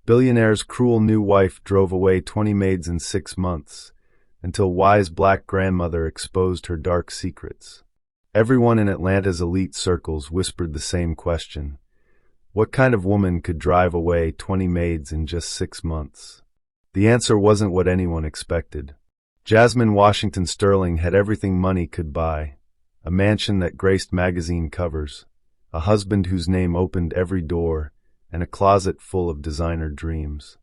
Billionaire's cruel new wife drove away 20 maids in 6 months, until wise black grandmother exposed her dark secrets. Everyone in Atlanta's elite circles whispered the same question. What kind of woman could drive away 20 maids in just 6 months? The answer wasn't what anyone expected. Jasmine Washington Sterling had everything money could buy: a mansion that graced magazine covers, a husband whose name opened every door, and a closet full of designer dreams.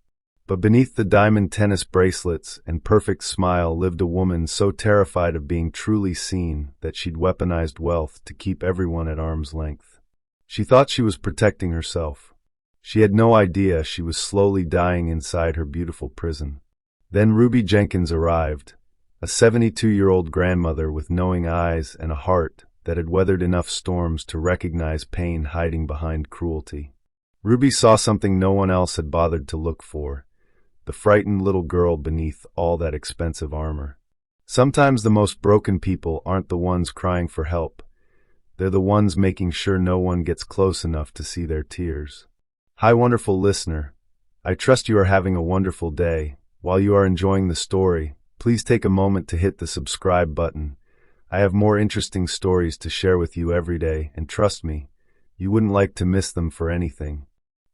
But beneath the diamond tennis bracelets and perfect smile lived a woman so terrified of being truly seen that she'd weaponized wealth to keep everyone at arm's length. She thought she was protecting herself. She had no idea she was slowly dying inside her beautiful prison. Then Ruby Jenkins arrived, a 72-year-old grandmother with knowing eyes and a heart that had weathered enough storms to recognize pain hiding behind cruelty. Ruby saw something no one else had bothered to look for: the frightened little girl beneath all that expensive armor. Sometimes the most broken people aren't the ones crying for help. They're the ones making sure no one gets close enough to see their tears. Hi, wonderful listener. I trust you are having a wonderful day. While you are enjoying the story, please take a moment to hit the subscribe button. I have more interesting stories to share with you every day, and trust me, you wouldn't like to miss them for anything.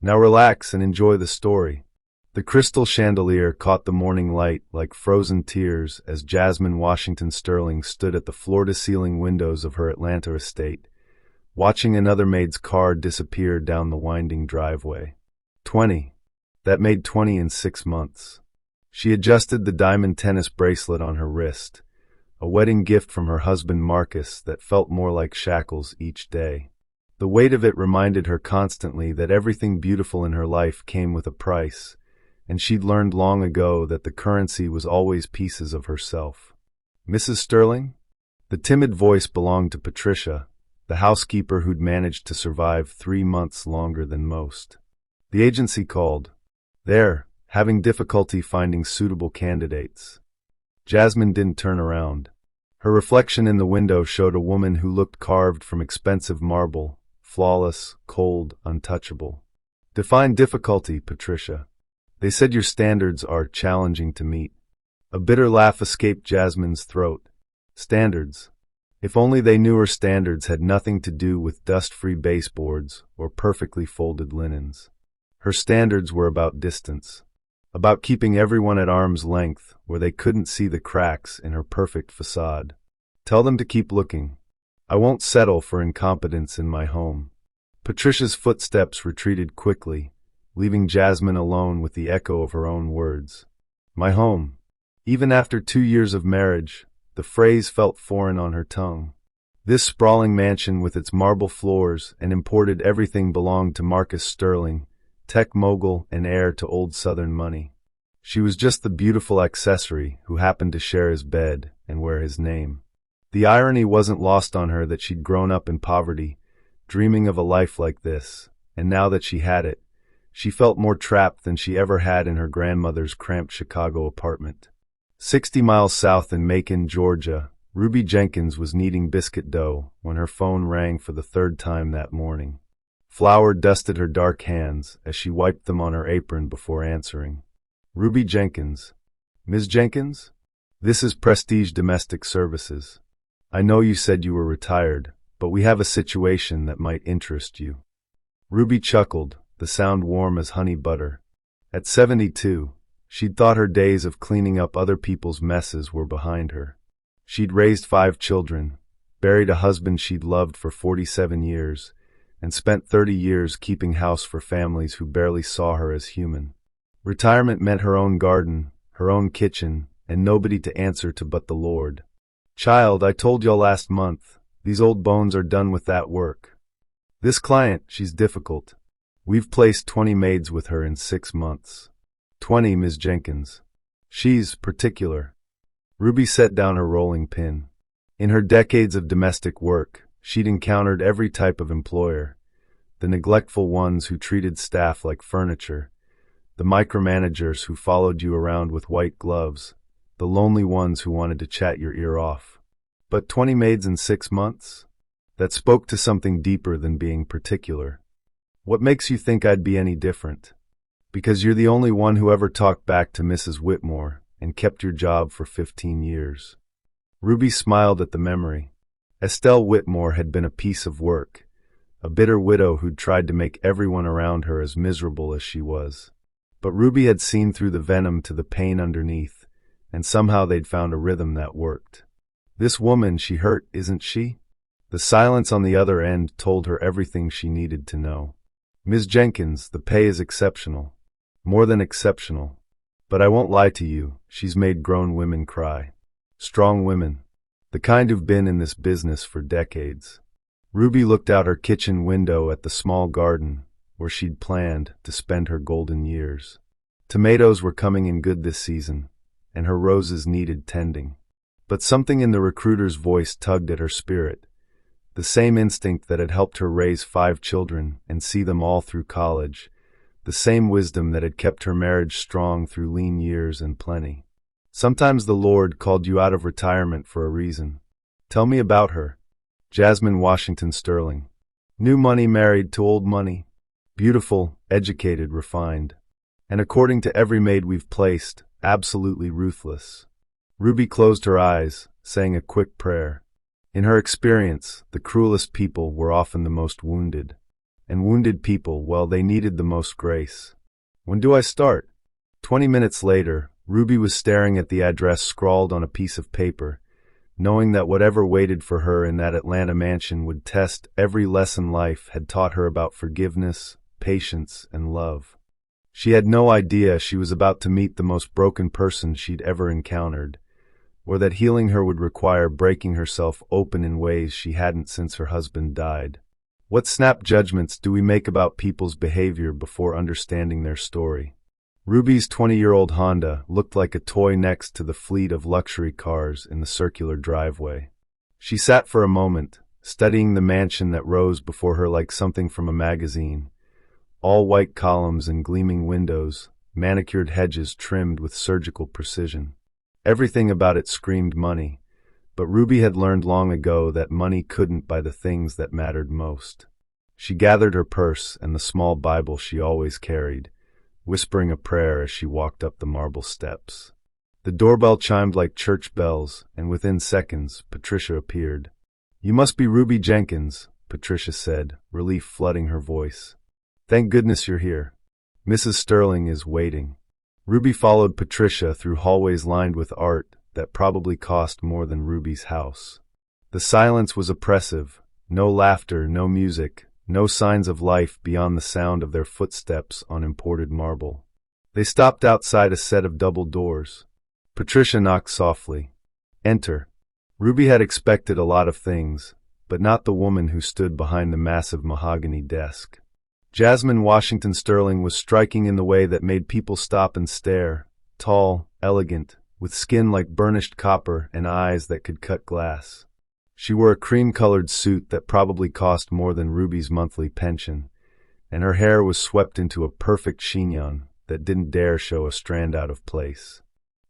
Now relax and enjoy the story. The crystal chandelier caught the morning light like frozen tears as Jasmine Washington Sterling stood at the floor-to-ceiling windows of her Atlanta estate, watching another maid's car disappear down the winding driveway. 20. That made 20 in 6 months. She adjusted the diamond tennis bracelet on her wrist, a wedding gift from her husband Marcus that felt more like shackles each day. The weight of it reminded her constantly that everything beautiful in her life came with a price, and she'd learned long ago that the currency was always pieces of herself. Mrs. Sterling? The timid voice belonged to Patricia, the housekeeper who'd managed to survive 3 months longer than most. The agency called. They're having difficulty finding suitable candidates. Jasmine didn't turn around. Her reflection in the window showed a woman who looked carved from expensive marble, flawless, cold, untouchable. Define difficulty, Patricia. They said your standards are challenging to meet. A bitter laugh escaped Jasmine's throat. Standards. If only they knew her standards had nothing to do with dust-free baseboards or perfectly folded linens. Her standards were about distance, about keeping everyone at arm's length where they couldn't see the cracks in her perfect facade. Tell them to keep looking. I won't settle for incompetence in my home. Patricia's footsteps retreated quickly, leaving Jasmine alone with the echo of her own words. My home. Even after 2 years of marriage, the phrase felt foreign on her tongue. This sprawling mansion with its marble floors and imported everything belonged to Marcus Sterling, tech mogul and heir to old Southern money. She was just the beautiful accessory who happened to share his bed and wear his name. The irony wasn't lost on her that she'd grown up in poverty, dreaming of a life like this, and now that she had it, she felt more trapped than she ever had in her grandmother's cramped Chicago apartment. 60 miles south in Macon, Georgia, Ruby Jenkins was kneading biscuit dough when her phone rang for the 3rd time that morning. Flour dusted her dark hands as she wiped them on her apron before answering. Ruby Jenkins. Ms. Jenkins? This is Prestige Domestic Services. I know you said you were retired, but we have a situation that might interest you. Ruby chuckled, the sound warm as honey butter. At 72, she'd thought her days of cleaning up other people's messes were behind her. She'd raised 5 children, buried a husband she'd loved for 47 years, and spent 30 years keeping house for families who barely saw her as human. Retirement meant her own garden, her own kitchen, and nobody to answer to but the Lord. Child, I told y'all last month, these old bones are done with that work. This client, she's difficult. We've placed 20 maids with her in 6 months. 20, Ms. Jenkins. She's particular. Ruby set down her rolling pin. In her decades of domestic work, she'd encountered every type of employer. The neglectful ones who treated staff like furniture, the micromanagers who followed you around with white gloves, the lonely ones who wanted to chat your ear off. But 20 maids in 6 months? That spoke to something deeper than being particular. What makes you think I'd be any different? Because you're the only one who ever talked back to Mrs. Whitmore and kept your job for 15 years. Ruby smiled at the memory. Estelle Whitmore had been a piece of work, a bitter widow who'd tried to make everyone around her as miserable as she was. But Ruby had seen through the venom to the pain underneath, and somehow they'd found a rhythm that worked. This woman she hurt, isn't she? The silence on the other end told her everything she needed to know. Ms. Jenkins, the pay is exceptional. More than exceptional. But I won't lie to you, she's made grown women cry. Strong women. The kind who've been in this business for decades. Ruby looked out her kitchen window at the small garden where she'd planned to spend her golden years. Tomatoes were coming in good this season, and her roses needed tending. But something in the recruiter's voice tugged at her spirit. The same instinct that had helped her raise 5 children and see them all through college. The same wisdom that had kept her marriage strong through lean years and plenty. Sometimes the Lord called you out of retirement for a reason. Tell me about her. Jasmine Sterling. New money married to old money. Beautiful, educated, refined. And according to every maid we've placed, absolutely ruthless. Ruby closed her eyes, saying a quick prayer. In her experience, the cruelest people were often the most wounded. And wounded people, well, they needed the most grace. When do I start? 20 minutes later, Ruby was staring at the address scrawled on a piece of paper, knowing that whatever waited for her in that Atlanta mansion would test every lesson life had taught her about forgiveness, patience, and love. She had no idea she was about to meet the most broken person she'd ever encountered, or that healing her would require breaking herself open in ways she hadn't since her husband died. What snap judgments do we make about people's behavior before understanding their story? Ruby's 20-year-old Honda looked like a toy next to the fleet of luxury cars in the circular driveway. She sat for a moment, studying the mansion that rose before her like something from a magazine. All white columns and gleaming windows, manicured hedges trimmed with surgical precision. Everything about it screamed money, but Ruby had learned long ago that money couldn't buy the things that mattered most. She gathered her purse and the small Bible she always carried, whispering a prayer as she walked up the marble steps. The doorbell chimed like church bells, and within seconds, Patricia appeared. "You must be Ruby Jenkins," Patricia said, relief flooding her voice. "Thank goodness you're here. Mrs. Sterling is waiting." Ruby followed Patricia through hallways lined with art that probably cost more than Ruby's house. The silence was oppressive. No laughter, no music, no signs of life beyond the sound of their footsteps on imported marble. They stopped outside a set of double doors. Patricia knocked softly. "Enter." Ruby had expected a lot of things, but not the woman who stood behind the massive mahogany desk. Jasmine Sterling was striking in the way that made people stop and stare, tall, elegant, with skin like burnished copper and eyes that could cut glass. She wore a cream-colored suit that probably cost more than Ruby's monthly pension, and her hair was swept into a perfect chignon that didn't dare show a strand out of place.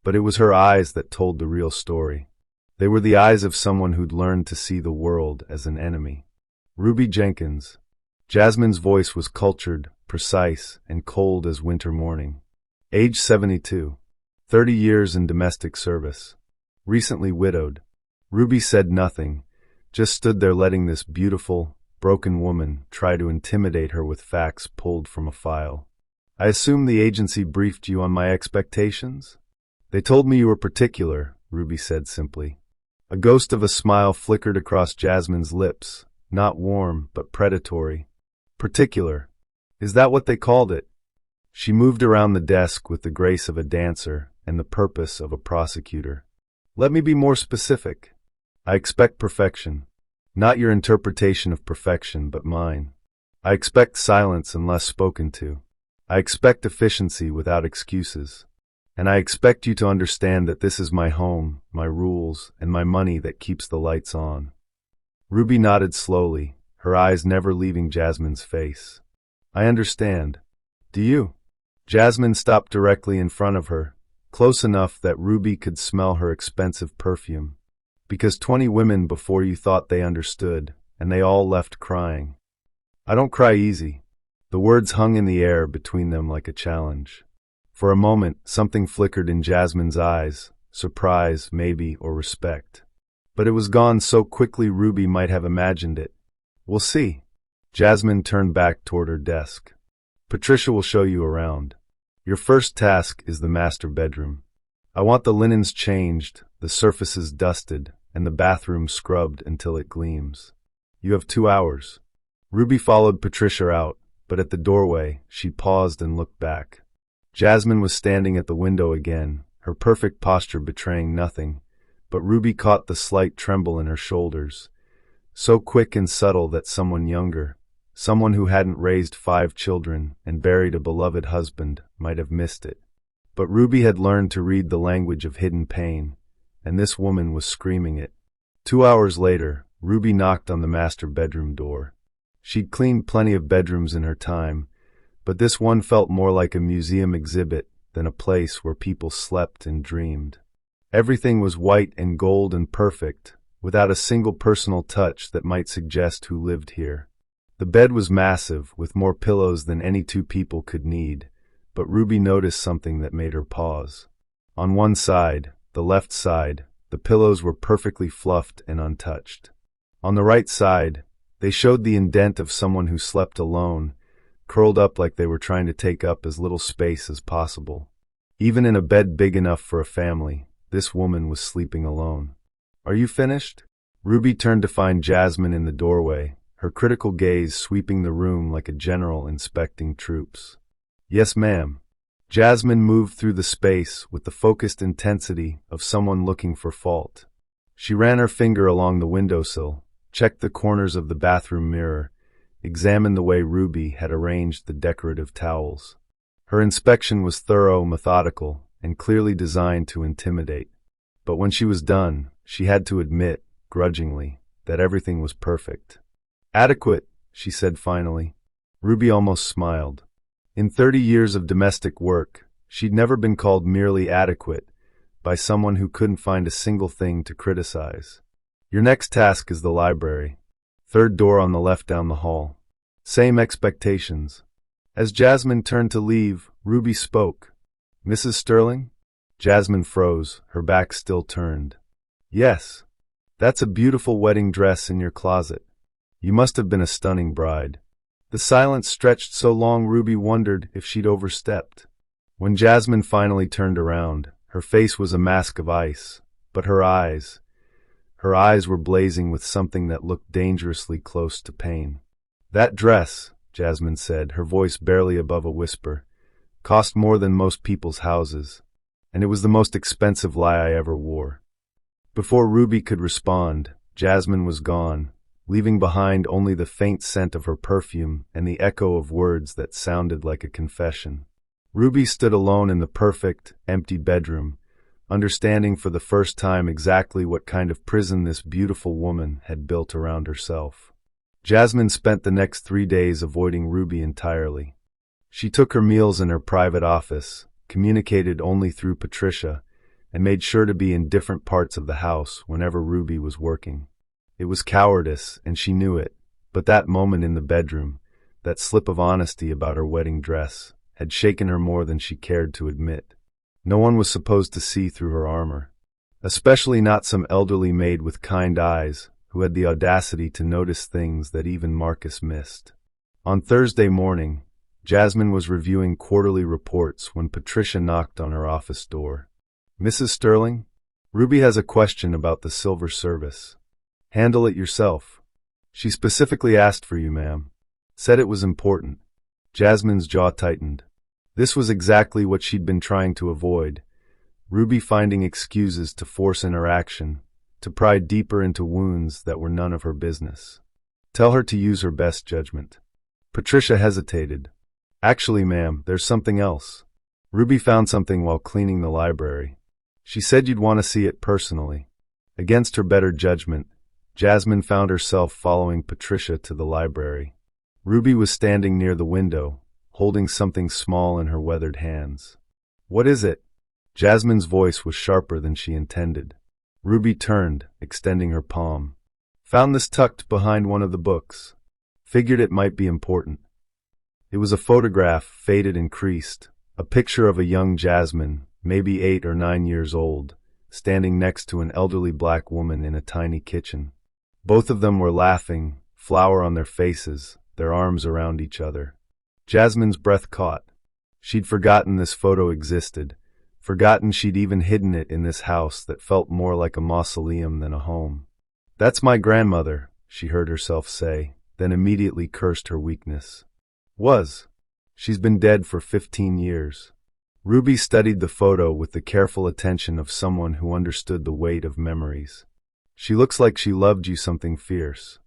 But it was her eyes that told the real story. They were the eyes of someone who'd learned to see the world as an enemy. Ruby Jenkins. Jasmine's voice was cultured, precise, and cold as winter morning. Age 72. 30 years in domestic service. Recently widowed. Ruby said nothing, just stood there letting this beautiful, broken woman try to intimidate her with facts pulled from a file. "I assume the agency briefed you on my expectations?" "They told me you were particular," Ruby said simply. A ghost of a smile flickered across Jasmine's lips, not warm, but predatory. "Particular. Is that what they called it?" She moved around the desk with the grace of a dancer and the purpose of a prosecutor. "Let me be more specific. I expect perfection. Not your interpretation of perfection, but mine. I expect silence unless spoken to. I expect efficiency without excuses. And I expect you to understand that this is my home, my rules, and my money that keeps the lights on." Ruby nodded slowly, her eyes never leaving Jasmine's face. "I understand. Do you?" Jasmine stopped directly in front of her, close enough that Ruby could smell her expensive perfume. "Because 20 women before you thought they understood, and they all left crying." "I don't cry easy." The words hung in the air between them like a challenge. For a moment, something flickered in Jasmine's eyes, surprise, maybe, or respect. But it was gone so quickly Ruby might have imagined it. "We'll see." Jasmine turned back toward her desk. "Patricia will show you around. Your first task is the master bedroom. I want the linens changed, the surfaces dusted, and the bathroom scrubbed until it gleams. You have 2 hours." Ruby followed Patricia out, but at the doorway, she paused and looked back. Jasmine was standing at the window again, her perfect posture betraying nothing, but Ruby caught the slight tremble in her shoulders, so quick and subtle that someone younger, someone who hadn't raised 5 children and buried a beloved husband, might have missed it. But Ruby had learned to read the language of hidden pain, and this woman was screaming it. 2 hours later, Ruby knocked on the master bedroom door. She'd cleaned plenty of bedrooms in her time, but this one felt more like a museum exhibit than a place where people slept and dreamed. Everything was white and gold and perfect, without a single personal touch that might suggest who lived here. The bed was massive, with more pillows than any 2 people could need, but Ruby noticed something that made her pause. On one side, the left side, the pillows were perfectly fluffed and untouched. On the right side, they showed the indent of someone who slept alone, curled up like they were trying to take up as little space as possible. Even in a bed big enough for a family, this woman was sleeping alone. "Are you finished?" Ruby turned to find Jasmine in the doorway, her critical gaze sweeping the room like a general inspecting troops. "Yes, ma'am." Jasmine moved through the space with the focused intensity of someone looking for fault. She ran her finger along the windowsill, checked the corners of the bathroom mirror, examined the way Ruby had arranged the decorative towels. Her inspection was thorough, methodical, and clearly designed to intimidate. But when she was done, she had to admit, grudgingly, that everything was perfect. "Adequate," she said finally. Ruby almost smiled. In 30 years of domestic work, she'd never been called merely adequate by someone who couldn't find a single thing to criticize. "Your next task is the library. 3rd door on the left down the hall. Same expectations." As Jasmine turned to leave, Ruby spoke. "Mrs. Sterling?" Jasmine froze, her back still turned. "Yes. That's a beautiful wedding dress in your closet. You must have been a stunning bride." The silence stretched so long Ruby wondered if she'd overstepped. When Jasmine finally turned around, her face was a mask of ice, but her eyes were blazing with something that looked dangerously close to pain. "That dress," Jasmine said, her voice barely above a whisper, "cost more than most people's houses, and it was the most expensive lie I ever wore." Before Ruby could respond, Jasmine was gone, leaving behind only the faint scent of her perfume and the echo of words that sounded like a confession. Ruby stood alone in the perfect, empty bedroom, understanding for the first time exactly what kind of prison this beautiful woman had built around herself. Jasmine spent the next 3 days avoiding Ruby entirely. She took her meals in her private office, communicated only through Patricia, and made sure to be in different parts of the house whenever Ruby was working. It was cowardice, and she knew it, but that moment in the bedroom, that slip of honesty about her wedding dress, had shaken her more than she cared to admit. No one was supposed to see through her armor, especially not some elderly maid with kind eyes who had the audacity to notice things that even Marcus missed. On Thursday morning, Jasmine was reviewing quarterly reports when Patricia knocked on her office door. "Mrs. Sterling, Ruby has a question about the silver service." "Handle it yourself." "She specifically asked for you, ma'am. Said it was important." Jasmine's jaw tightened. This was exactly what she'd been trying to avoid. Ruby finding excuses to force interaction, to pry deeper into wounds that were none of her business. "Tell her to use her best judgment." Patricia hesitated. "Actually, ma'am, there's something else. Ruby found something while cleaning the library. She said you'd want to see it personally." Against her better judgment, Jasmine found herself following Patricia to the library. Ruby was standing near the window, holding something small in her weathered hands. "What is it?" Jasmine's voice was sharper than she intended. Ruby turned, extending her palm. "Found this tucked behind one of the books. Figured it might be important." It was a photograph, faded and creased, a picture of a young Jasmine, maybe 8 or 9 years old, standing next to an elderly black woman in a tiny kitchen. Both of them were laughing, flour on their faces, their arms around each other. Jasmine's breath caught. She'd forgotten this photo existed, forgotten she'd even hidden it in this house that felt more like a mausoleum than a home. "That's my grandmother," she heard herself say, then immediately cursed her weakness. Was. She's been dead for 15 years. Ruby studied the photo with the careful attention of someone who understood the weight of memories. "She looks like she loved you something fierce."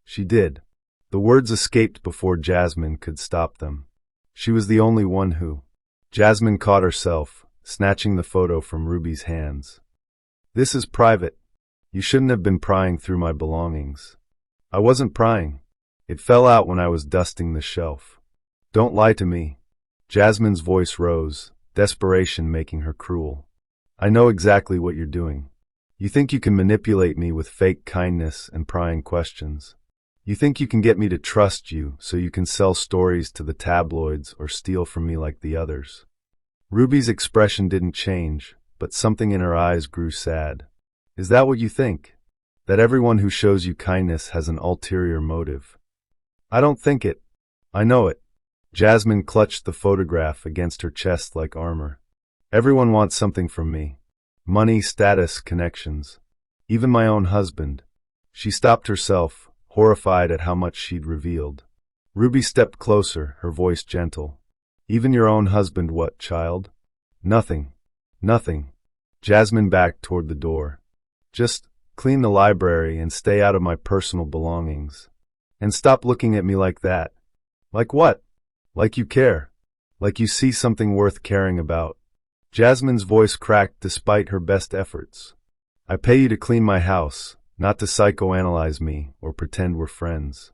She did. The words escaped before Jasmine could stop them. She was the only one who. Jasmine caught herself, snatching the photo from Ruby's hands. "This is private. You shouldn't have been prying through my belongings." "I wasn't prying. It fell out when I was dusting the shelf." "Don't lie to me." Jasmine's voice rose, desperation making her cruel. "I know exactly what you're doing. You think you can manipulate me with fake kindness and prying questions. You think you can get me to trust you so you can sell stories to the tabloids or steal from me like the others." Ruby's expression didn't change, but something in her eyes grew sad. "Is that what you think? That everyone who shows you kindness has an ulterior motive?" "I don't think it. I know it." Jasmine clutched the photograph against her chest like armor. "Everyone wants something from me. Money, status, connections. Even my own husband." She stopped herself, horrified at how much she'd revealed. Ruby stepped closer, her voice gentle. "Even your own husband what, child?" "Nothing. Nothing." Jasmine backed toward the door. "Just clean the library and stay out of my personal belongings. And stop looking at me like that." "Like what?" "Like you care. Like you see something worth caring about." Jasmine's voice cracked despite her best efforts. "I pay you to clean my house, not to psychoanalyze me or pretend we're friends.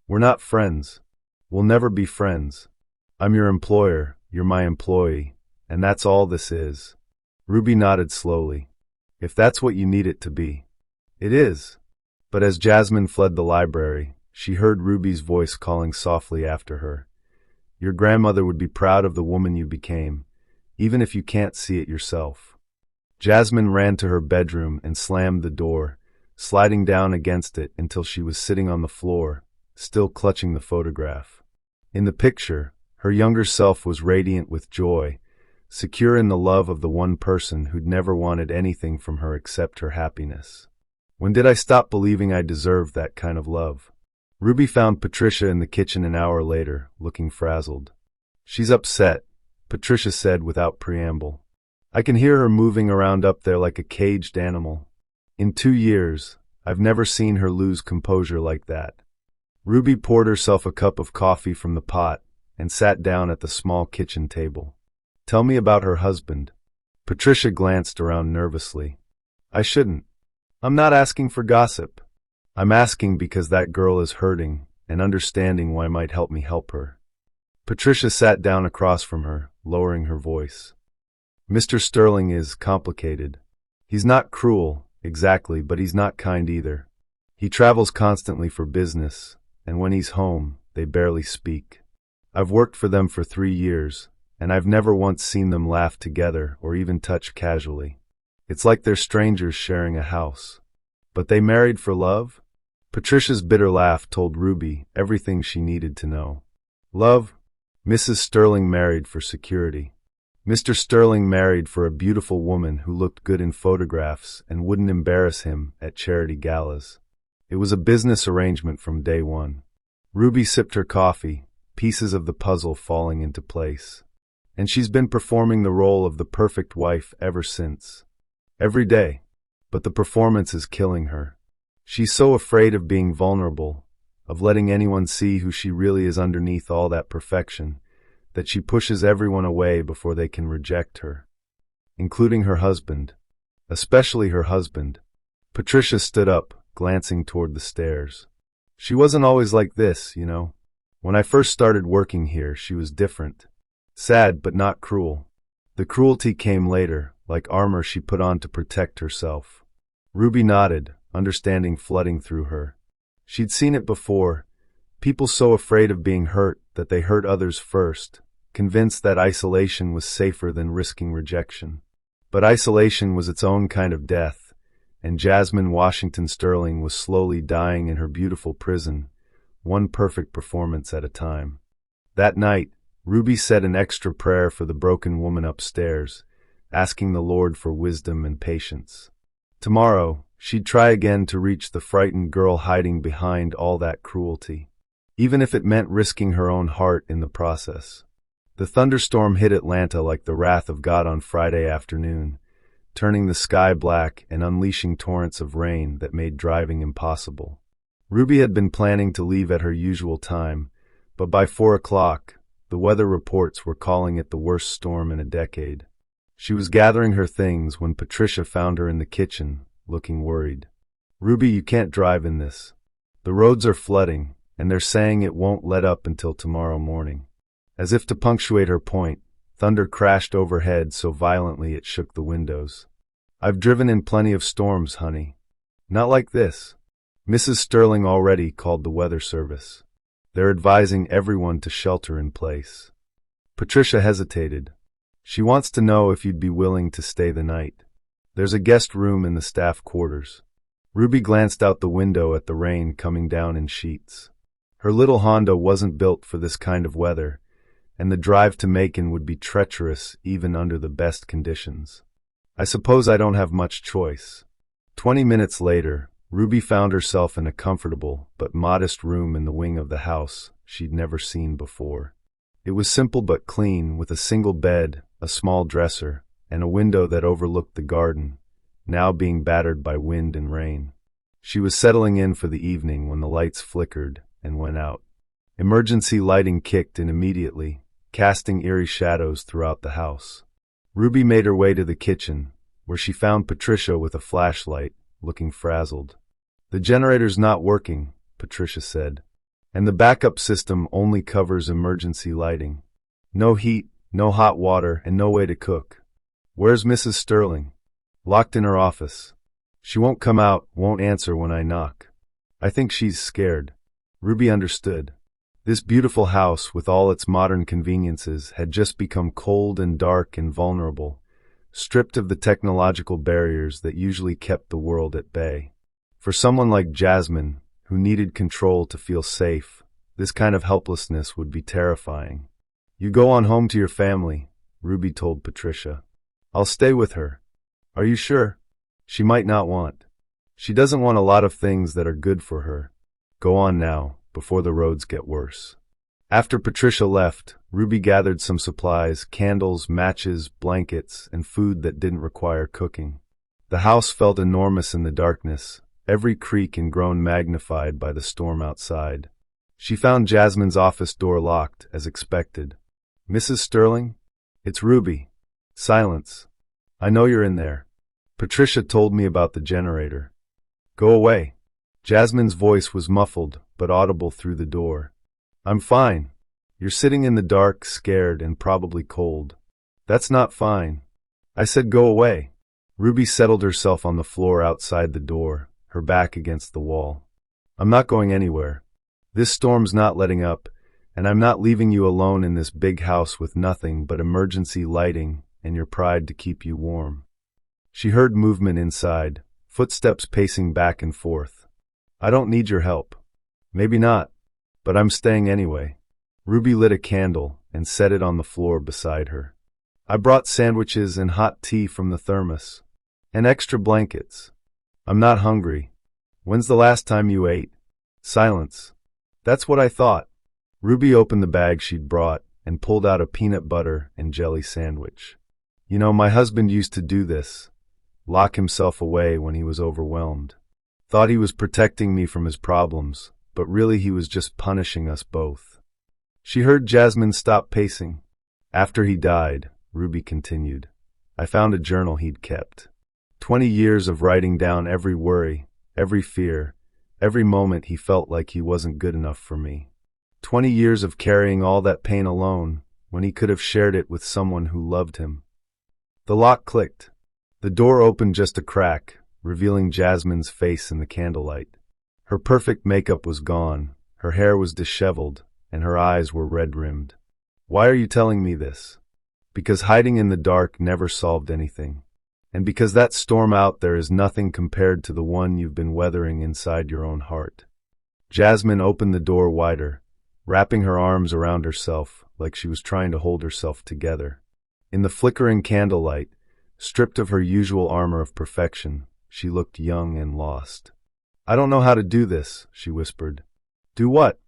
We're not friends. We'll never be friends. I'm your employer, you're my employee, and that's all this is." Ruby nodded slowly. "If that's what you need it to be." "It is." But as Jasmine fled the library, she heard Ruby's voice calling softly after her. "Your grandmother would be proud of the woman you became, even if you can't see it yourself." Jasmine ran to her bedroom and slammed the door, sliding down against it until she was sitting on the floor, still clutching the photograph. In the picture, her younger self was radiant with joy, secure in the love of the one person who'd never wanted anything from her except her happiness. When did I stop believing I deserved that kind of love? Ruby found Patricia in the kitchen an hour later, looking frazzled. "She's upset," Patricia said without preamble. "I can hear her moving around up there like a caged animal. In 2 years, I've never seen her lose composure like that." Ruby poured herself a cup of coffee from the pot and sat down at the small kitchen table. "Tell me about her husband." Patricia glanced around nervously. "I shouldn't. I'm not asking for gossip. I'm asking because that girl is hurting, and understanding why might help me help her." Patricia sat down across from her, lowering her voice. "Mr. Sterling is complicated. He's not cruel, exactly, but he's not kind either. He travels constantly for business, and when he's home, they barely speak. I've worked for them for 3 years, and I've never once seen them laugh together or even touch casually. It's like they're strangers sharing a house. But they married for love?" Patricia's bitter laugh told Ruby everything she needed to know. "Love? Mrs. Sterling married for security. Mr. Sterling married for a beautiful woman who looked good in photographs and wouldn't embarrass him at charity galas. It was a business arrangement from day one." Ruby sipped her coffee, pieces of the puzzle falling into place. "And she's been performing the role of the perfect wife ever since. Every day. But the performance is killing her. She's so afraid of being vulnerable, of letting anyone see who she really is underneath all that perfection, that she pushes everyone away before they can reject her. Including her husband. Especially her husband." Patricia stood up, glancing toward the stairs. "She wasn't always like this, you know. When I first started working here, she was different. Sad, but not cruel. The cruelty came later, like armor she put on to protect herself." Ruby nodded, understanding flooding through her. She'd seen it before, People so afraid of being hurt that they hurt others first, convinced that isolation was safer than risking rejection. But isolation was its own kind of death, and Jasmine Washington Sterling was slowly dying in her beautiful prison, one perfect performance at a time. That night, Ruby said an extra prayer for the broken woman upstairs, asking the Lord for wisdom and patience. Tomorrow, she'd try again to reach the frightened girl hiding behind all that cruelty, even if it meant risking her own heart in the process. The thunderstorm hit Atlanta like the wrath of God on Friday afternoon, turning the sky black and unleashing torrents of rain that made driving impossible. Ruby had been planning to leave at her usual time, but by 4 o'clock, the weather reports were calling it the worst storm in a decade. She was gathering her things when Patricia found her in the kitchen, looking worried. "Ruby, you can't drive in this. The roads are flooding, and they're saying it won't let up until tomorrow morning." As if to punctuate her point, thunder crashed overhead so violently it shook the windows. "I've driven in plenty of storms, honey. Not like this." Mrs. Sterling already called the weather service. "They're advising everyone to shelter in place." Patricia hesitated. "She wants to know if you'd be willing to stay the night. There's a guest room in the staff quarters." Ruby glanced out the window at the rain coming down in sheets. Her little Honda wasn't built for this kind of weather, and the drive to Macon would be treacherous even under the best conditions. "I suppose I don't have much choice." 20 minutes later, Ruby found herself in a comfortable but modest room in the wing of the house she'd never seen before. It was simple but clean, with a single bed, a small dresser, and a window that overlooked the garden, now being battered by wind and rain. She was settling in for the evening when the lights flickered and went out. Emergency lighting kicked in immediately, casting eerie shadows throughout the house. Ruby made her way to the kitchen, where she found Patricia with a flashlight, looking frazzled. "The generator's not working," Patricia said, "and the backup system only covers emergency lighting. No heat, no hot water, and no way to cook." "Where's Mrs. Sterling?" "Locked in her office. She won't come out, won't answer when I knock. I think she's scared." Ruby understood. This beautiful house, with all its modern conveniences, had just become cold and dark and vulnerable, stripped of the technological barriers that usually kept the world at bay. For someone like Jasmine, who needed control to feel safe, this kind of helplessness would be terrifying. "You go on home to your family," Ruby told Patricia. "I'll stay with her." "Are you sure?" "She might not want. She doesn't want a lot of things that are good for her. Go on now, before the roads get worse." After Patricia left, Ruby gathered some supplies, candles, matches, blankets, and food that didn't require cooking. The house felt enormous in the darkness, every creak and groan magnified by the storm outside. She found Jasmine's office door locked, as expected. "Mrs. Sterling? It's Ruby." "Silence. I know you're in there. Patricia told me about the generator." "Go away." Jasmine's voice was muffled, but audible through the door. "I'm fine. You're sitting in the dark, scared, and probably cold." "That's not fine. I said go away." Ruby settled herself on the floor outside the door, her back against the wall. "I'm not going anywhere. This storm's not letting up, and I'm not leaving you alone in this big house with nothing but emergency lighting and your pride to keep you warm." She heard movement inside, footsteps pacing back and forth. "I don't need your help." "Maybe not, but I'm staying anyway." Ruby lit a candle and set it on the floor beside her. "I brought sandwiches and hot tea from the thermos. And extra blankets. I'm not hungry. When's the last time you ate?" Silence. "That's what I thought." Ruby opened the bag she'd brought and pulled out a peanut butter and jelly sandwich. "You know, my husband used to do this. Lock himself away when he was overwhelmed. Thought he was protecting me from his problems, but really he was just punishing us both." She heard Jasmine stop pacing. "After he died," Ruby continued, "I found a journal he'd kept. 20 years of writing down every worry, every fear, every moment he felt like he wasn't good enough for me. 20 years of carrying all that pain alone when he could have shared it with someone who loved him." The lock clicked. The door opened just a crack, revealing Jasmine's face in the candlelight. Her perfect makeup was gone, Her hair was disheveled, and her eyes were red-rimmed. "Why are you telling me this?" "Because hiding in the dark never solved anything. And because that storm out there is nothing compared to the one you've been weathering inside your own heart." Jasmine opened the door wider, wrapping her arms around herself like she was trying to hold herself together. In the flickering candlelight, stripped of her usual armor of perfection, she looked young and lost. "I don't know how to do this," she whispered. "Do what?"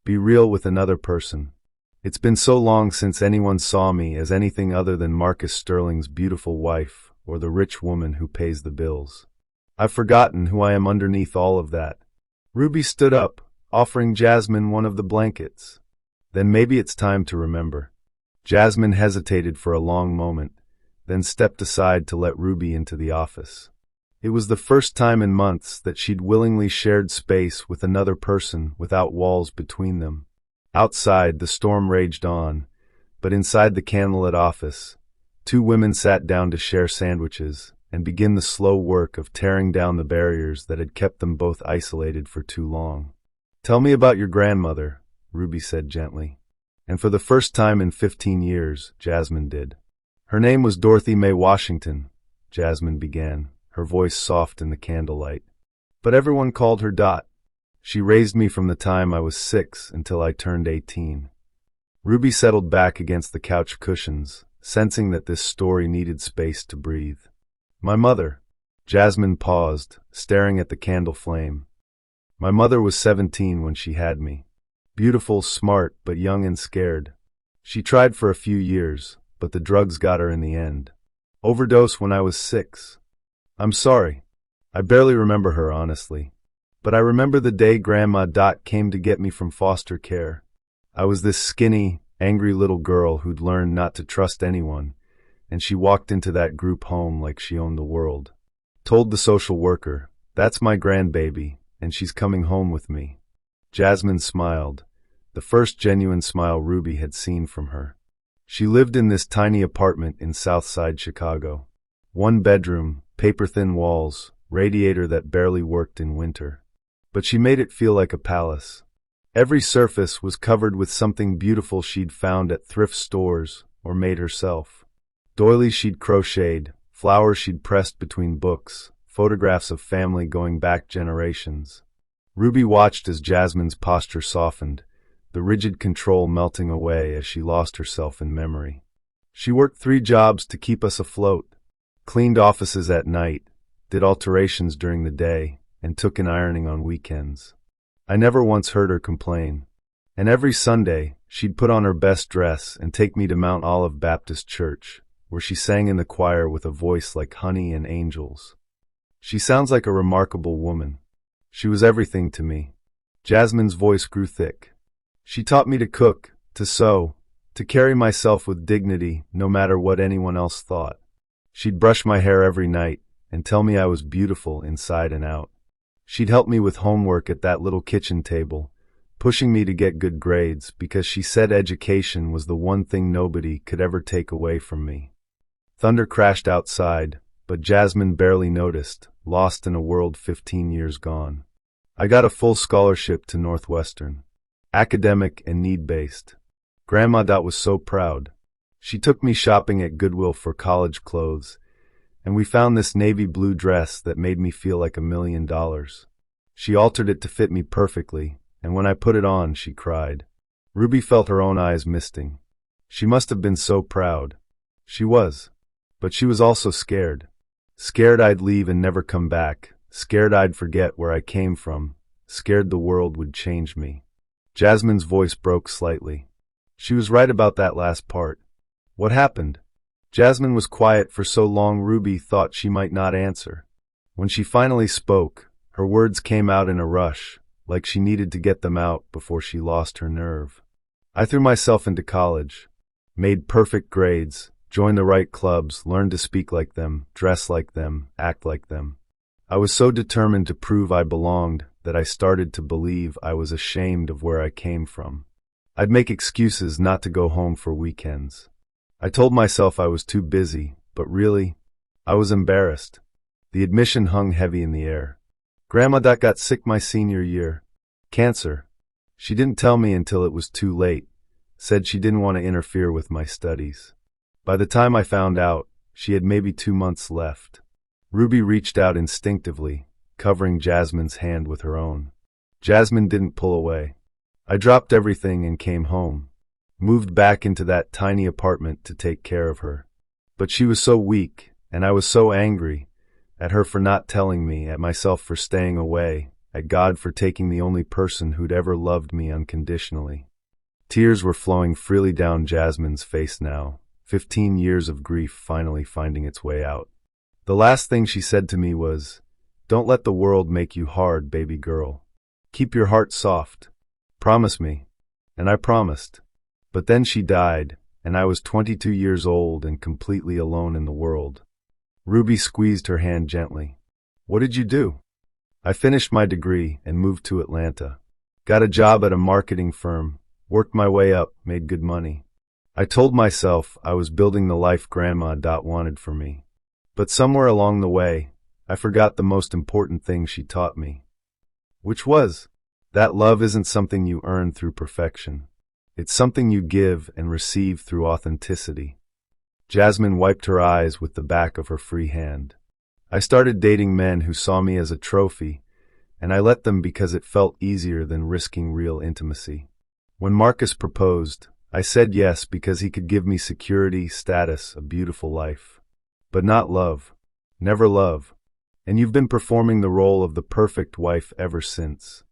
"Be real with another person. It's been so long since anyone saw me as anything other than Marcus Sterling's beautiful wife or the rich woman who pays the bills. I've forgotten who I am underneath all of that." Ruby stood up, offering Jasmine one of the blankets. "Then maybe it's time to remember." Jasmine hesitated for a long moment, then stepped aside to let Ruby into the office. It was the first time in months that she'd willingly shared space with another person without walls between them. Outside, the storm raged on, but inside the candlelit office, two women sat down to share sandwiches and begin the slow work of tearing down the barriers that had kept them both isolated for too long. "Tell me about your grandmother," Ruby said gently. And for the first time in 15 years, Jasmine did. "Her name was Dorothy Mae Washington," Jasmine began, her voice soft in the candlelight. "But everyone called her Dot. She raised me from the time I was 6 until I turned 18. Ruby settled back against the couch cushions, sensing that this story needed space to breathe. "My mother," Jasmine paused, staring at the candle flame. "My mother was 17 when she had me. Beautiful, smart, but young and scared. She tried for a few years, but the drugs got her in the end. Overdose when I was 6. I'm sorry. I barely remember her, honestly. But I remember the day Grandma Dot came to get me from foster care. I was this skinny, angry little girl who'd learned not to trust anyone, and she walked into that group home like she owned the world. Told the social worker, 'That's my grandbaby, and she's coming home with me.'" Jasmine smiled, the first genuine smile Ruby had seen from her. She lived in this tiny apartment in Southside Chicago. 1 bedroom, paper-thin walls, radiator that barely worked in winter. But she made it feel like a palace. Every surface was covered with something beautiful she'd found at thrift stores or made herself. Doilies she'd crocheted, flowers she'd pressed between books, photographs of family going back generations. Ruby watched as Jasmine's posture softened, the rigid control melting away as she lost herself in memory. "She worked 3 jobs to keep us afloat. Cleaned offices at night, did alterations during the day, and took in ironing on weekends. I never once heard her complain. And every Sunday, she'd put on her best dress and take me to Mount Olive Baptist Church, where she sang in the choir with a voice like honey and angels. She sounds like a remarkable woman. She was everything to me." Jasmine's voice grew thick. "She taught me to cook, to sew, to carry myself with dignity no matter what anyone else thought. She'd brush my hair every night and tell me I was beautiful inside and out. She'd help me with homework at that little kitchen table, pushing me to get good grades because she said education was the one thing nobody could ever take away from me." Thunder crashed outside, but Jasmine barely noticed, lost in a world 15 years gone. "I got a full scholarship to Northwestern. Academic and need-based. Grandma Dot was so proud. She took me shopping at Goodwill for college clothes, and we found this navy blue dress that made me feel like $1 million. She altered it to fit me perfectly, and when I put it on, she cried." Ruby felt her own eyes misting. She must have been so proud. She was. But she was also scared. Scared I'd leave and never come back. Scared I'd forget where I came from. Scared the world would change me. Jasmine's voice broke slightly. She was right about that last part. "What happened?" Jasmine was quiet for so long Ruby thought she might not answer. When she finally spoke, her words came out in a rush, like she needed to get them out before she lost her nerve. "I threw myself into college, made perfect grades, joined the right clubs, learned to speak like them, dress like them, act like them. I was so determined to prove I belonged that I started to believe I was ashamed of where I came from. I'd make excuses not to go home for weekends. I told myself I was too busy, but really, I was embarrassed. The admission hung heavy in the air. Grandma Dot got sick my senior year. Cancer. She didn't tell me until it was too late, said she didn't want to interfere with my studies. By the time I found out, she had maybe 2 months left. Ruby reached out instinctively, covering Jasmine's hand with her own. Jasmine didn't pull away. I dropped everything and came home. Moved back into that tiny apartment to take care of her. But she was so weak, and I was so angry, at her for not telling me, at myself for staying away, at God for taking the only person who'd ever loved me unconditionally. Tears were flowing freely down Jasmine's face now, 15 years of grief finally finding its way out. The last thing she said to me was, "Don't let the world make you hard, baby girl. Keep your heart soft. Promise me." And I promised. But then she died, and I was 22 years old and completely alone in the world. Ruby squeezed her hand gently. "What did you do?" "I finished my degree and moved to Atlanta. Got a job at a marketing firm, worked my way up, made good money. I told myself I was building the life Grandma wanted for me. But somewhere along the way, I forgot the most important thing she taught me. Which was that love isn't something you earn through perfection. It's something you give and receive through authenticity." Jasmine wiped her eyes with the back of her free hand. "I started dating men who saw me as a trophy, and I let them because it felt easier than risking real intimacy. When Marcus proposed, I said yes because he could give me security, status, a beautiful life. But not love. Never love. And you've been performing the role of the perfect wife ever since.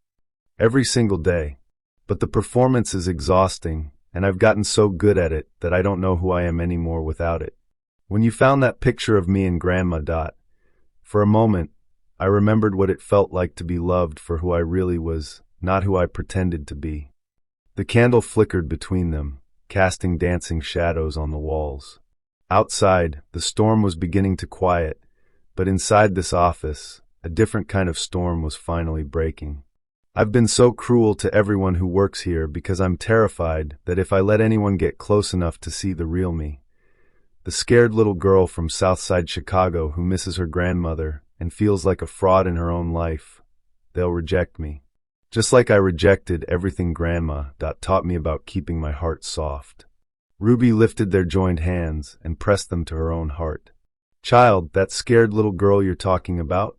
Every single day. But the performance is exhausting, and I've gotten so good at it that I don't know who I am anymore without it. When you found that picture of me and Grandma, for a moment, I remembered what it felt like to be loved for who I really was, not who I pretended to be." The candle flickered between them, casting dancing shadows on the walls. Outside, the storm was beginning to quiet, but inside this office, a different kind of storm was finally breaking. "I've been so cruel to everyone who works here because I'm terrified that if I let anyone get close enough to see the real me, the scared little girl from Southside Chicago who misses her grandmother and feels like a fraud in her own life, they'll reject me. Just like I rejected everything Grandma taught me about keeping my heart soft." Ruby lifted their joined hands and pressed them to her own heart. "Child, that scared little girl you're talking about?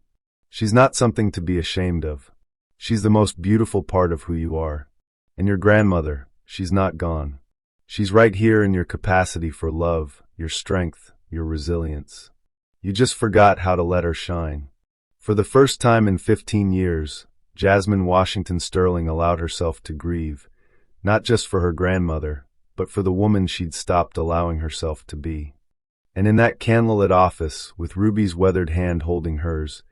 She's not something to be ashamed of. She's the most beautiful part of who you are. And your grandmother, she's not gone. She's right here in your capacity for love, your strength, your resilience. You just forgot how to let her shine." For the first time in 15 years, Jasmine Washington Sterling allowed herself to grieve, not just for her grandmother, but for the woman she'd stopped allowing herself to be. And in that candlelit office, with Ruby's weathered hand holding hers,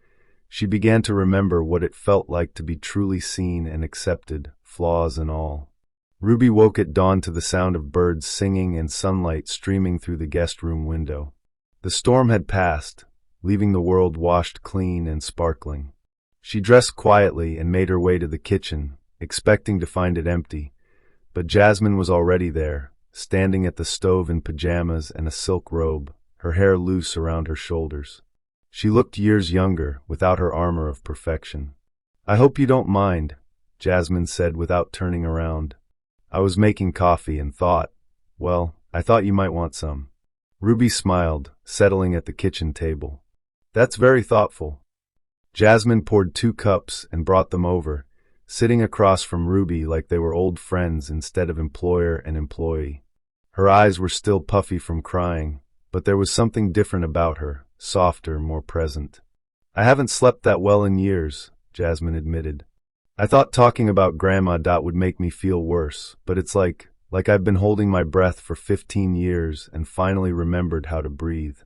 she began to remember what it felt like to be truly seen and accepted, flaws and all. Ruby woke at dawn to the sound of birds singing and sunlight streaming through the guest room window. The storm had passed, leaving the world washed clean and sparkling. She dressed quietly and made her way to the kitchen, expecting to find it empty, but Jasmine was already there, standing at the stove in pajamas and a silk robe, her hair loose around her shoulders. She looked years younger, without her armor of perfection. "I hope you don't mind," Jasmine said without turning around. "I was making coffee and thought, well, I thought you might want some." Ruby smiled, settling at the kitchen table. "That's very thoughtful." Jasmine poured 2 cups and brought them over, sitting across from Ruby like they were old friends instead of employer and employee. Her eyes were still puffy from crying, but there was something different about her, softer, more present. "I haven't slept that well in years," Jasmine admitted. "I thought talking about Grandma would make me feel worse, but it's like I've been holding my breath for 15 years and finally remembered how to breathe.